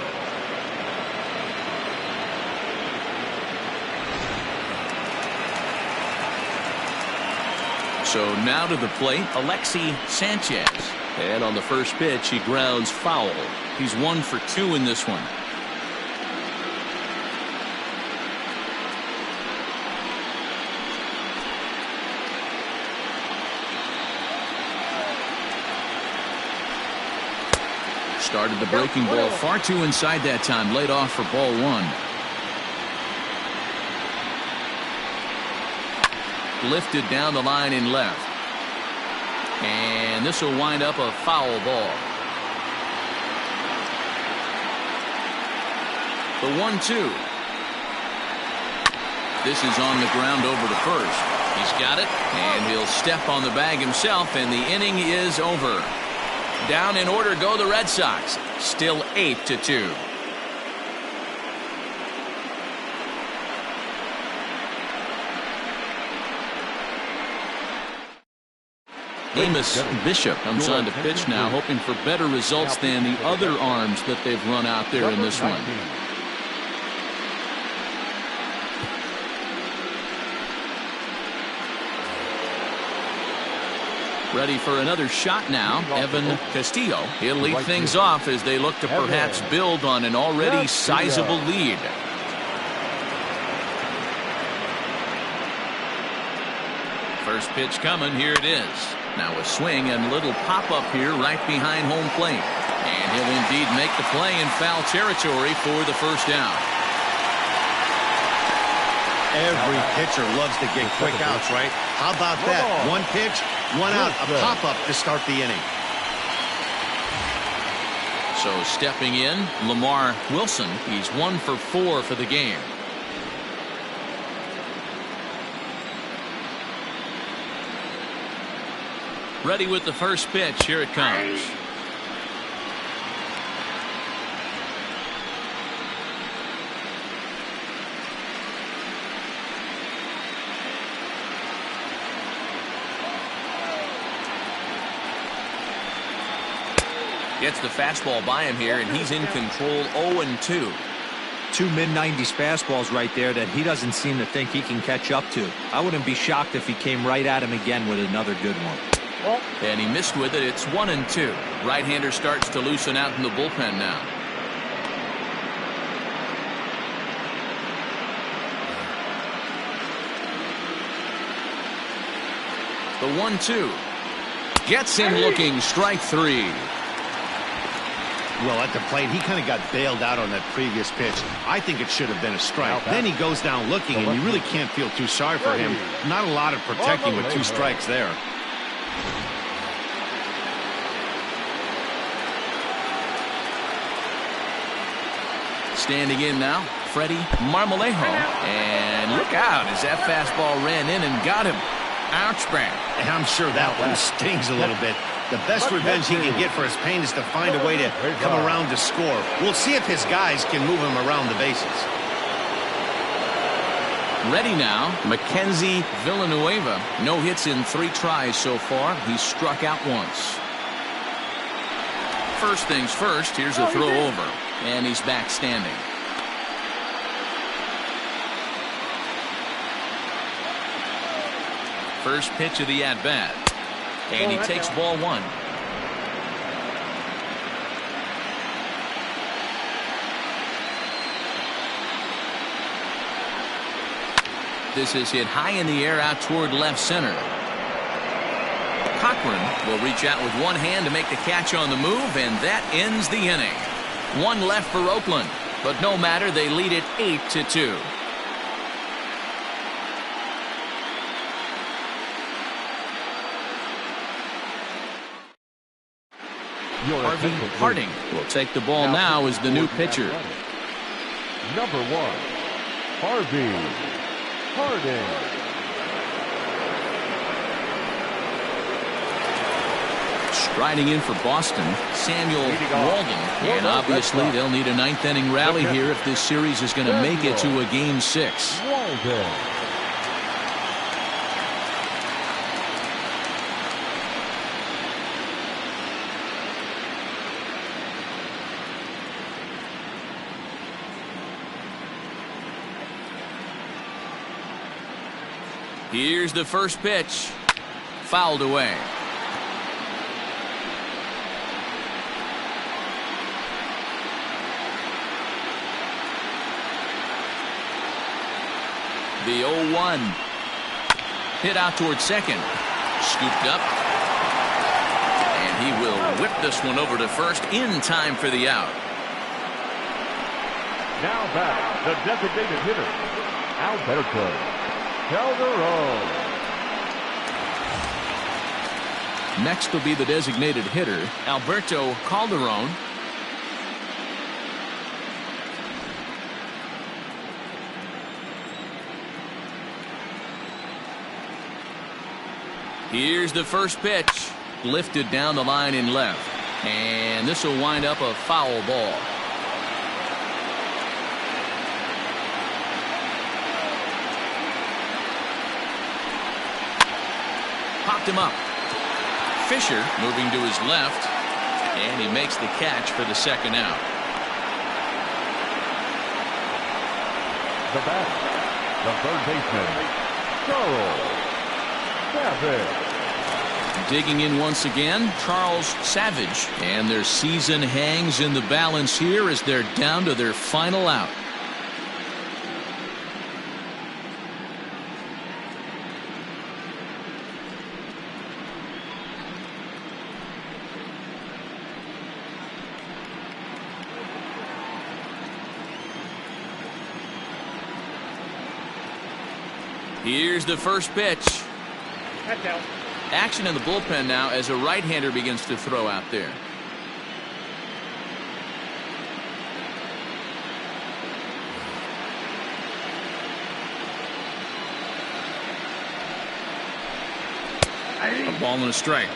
So now to the plate, Alexi Sanchez. And on the first pitch, he grounds foul. He's 1 for 2 in this one. Started the breaking ball far too inside that time. Laid off for ball 1. Lifted down the line in left. And this will wind up a foul ball. The 1-2. This is on the ground over to first. He's got it, and he'll step on the bag himself, and the inning is over. Down in order go the Red Sox. Still 8-2. Amos Bishop comes on to pitch now, hoping for better results than the other arms that they've run out there in this one. Ready for another shot now, Evan Castillo. He'll lead things off as they look to perhaps build on an already sizable lead. First pitch coming, here it is. Now a swing and little pop-up here right behind home plate. And he'll indeed make the play in foul territory for the first out. Every pitcher loves to get quick outs, right? How about that? One pitch, one out, a pop-up to start the inning. So stepping in, Lamar Wilson. He's 1 for 4 for the game. Ready with the first pitch. Here it comes. Gets the fastball by him here, and he's in control. 0-2. 2 mid-90s fastballs right there that he doesn't seem to think he can catch up to. I wouldn't be shocked if he came right at him again with another good one. And he missed with it. It's 1-2. Right-hander starts to loosen out in the bullpen now. The 1-2. Gets him looking. Strike 3. Well, at the plate, he kind of got bailed out on that previous pitch. I think it should have been a strike. Then he goes down looking, and you really can't feel too sorry for him. Not a lot of protecting with 2 strikes there. Standing in now, Freddie Marmalejo. And look out as that fastball ran in and got him. Ouch, bang. And I'm sure that one stings a little bit. The best revenge he can get for his pain is to find a way to come around to score. We'll see if his guys can move him around the bases. Ready now, Mackenzie Villanueva. No hits in 3 tries so far. He's struck out once. First things first, here's a throw over. And he's back standing. First pitch of the at-bat. And he takes ball 1. This is hit high in the air out toward left center. Corcoran will reach out with one hand to make the catch on the move, and that ends the inning. One left for Oakland, but no matter, they lead it 8-2. Harvey Harding will take the ball now as the new pitcher. Number 1, Harvey Harding. Striding in for Boston, Samuel Walden. And obviously they'll need a ninth inning rally here if this series is going to make it to a Game 6. Walden. Here's the first pitch. Fouled away. The 0-1. Hit out towards second. Scooped up. And he will whip this one over to first in time for the out. Now back, the designated hitter, Alberto Calderon. Next will be the designated hitter, Alberto Calderon. Here's the first pitch. Lifted down the line in left. And this will wind up a foul ball. Popped him up. Fisher moving to his left. And he makes the catch for the second out. The batter, the third baseman, Charles Savage. Digging in once again, Charles Savage. And their season hangs in the balance here as they're down to their final out. Here's the first pitch. That's out. Action in the bullpen now as a right-hander begins to throw out there. A ball and a strike.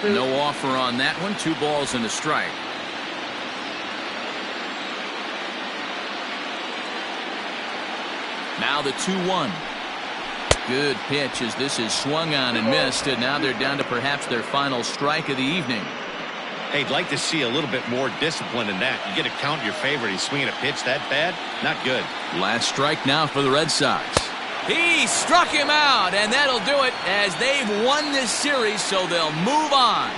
No offer on that one. 2 balls and a strike. Now the 2-1. Good pitch as this is swung on and missed, and now they're down to perhaps their final strike of the evening. Hey, I'd like to see a little bit more discipline in that. You get a count in your favor. He's swinging a pitch that bad? Not good. Last strike now for the Red Sox. He struck him out, and that'll do it as they've won this series, so they'll move on.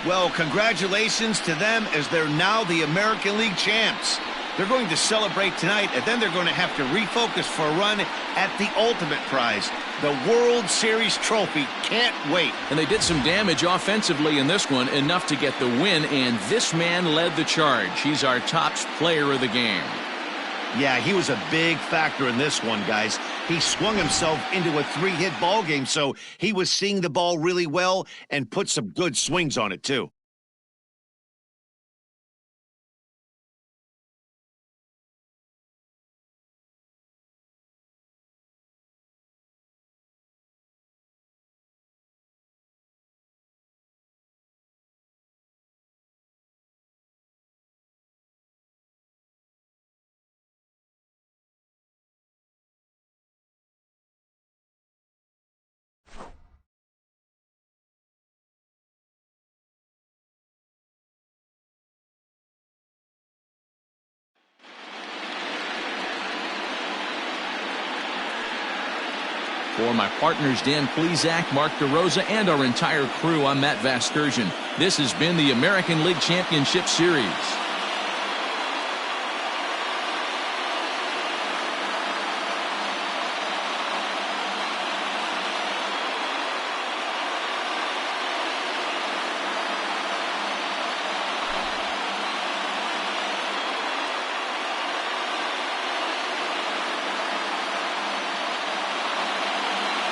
Well, congratulations to them as they're now the American League champs. They're going to celebrate tonight, and then they're going to have to refocus for a run at the ultimate prize, the World Series trophy. Can't wait. And they did some damage offensively in this one, enough to get the win, and this man led the charge. He's our top player of the game. Yeah, he was a big factor in this one, guys. He swung himself into a 3-hit ball game, so he was seeing the ball really well and put some good swings on it, too. For my partners Dan Plesac, Mark DeRosa, and our entire crew, I'm Matt Vasgersian. This has been the American League Championship Series.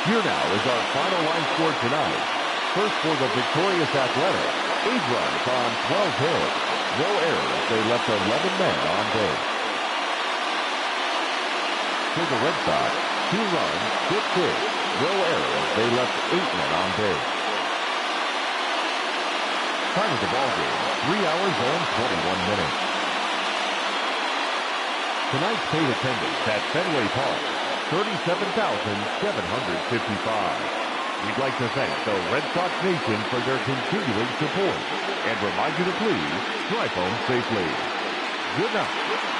Here now is our final line score tonight. First for the victorious Athletics, 8 runs on 12 hits. No errors. They left 11 men on base. For the Red Sox, 2 runs, 6 hits. No errors. They left 8 men on base. Time of the ballgame, 3 hours and 21 minutes. Tonight's paid attendance at Fenway Park, 37,755. We'd like to thank the Red Sox Nation for their continuing support and remind you to please drive home safely. Good night.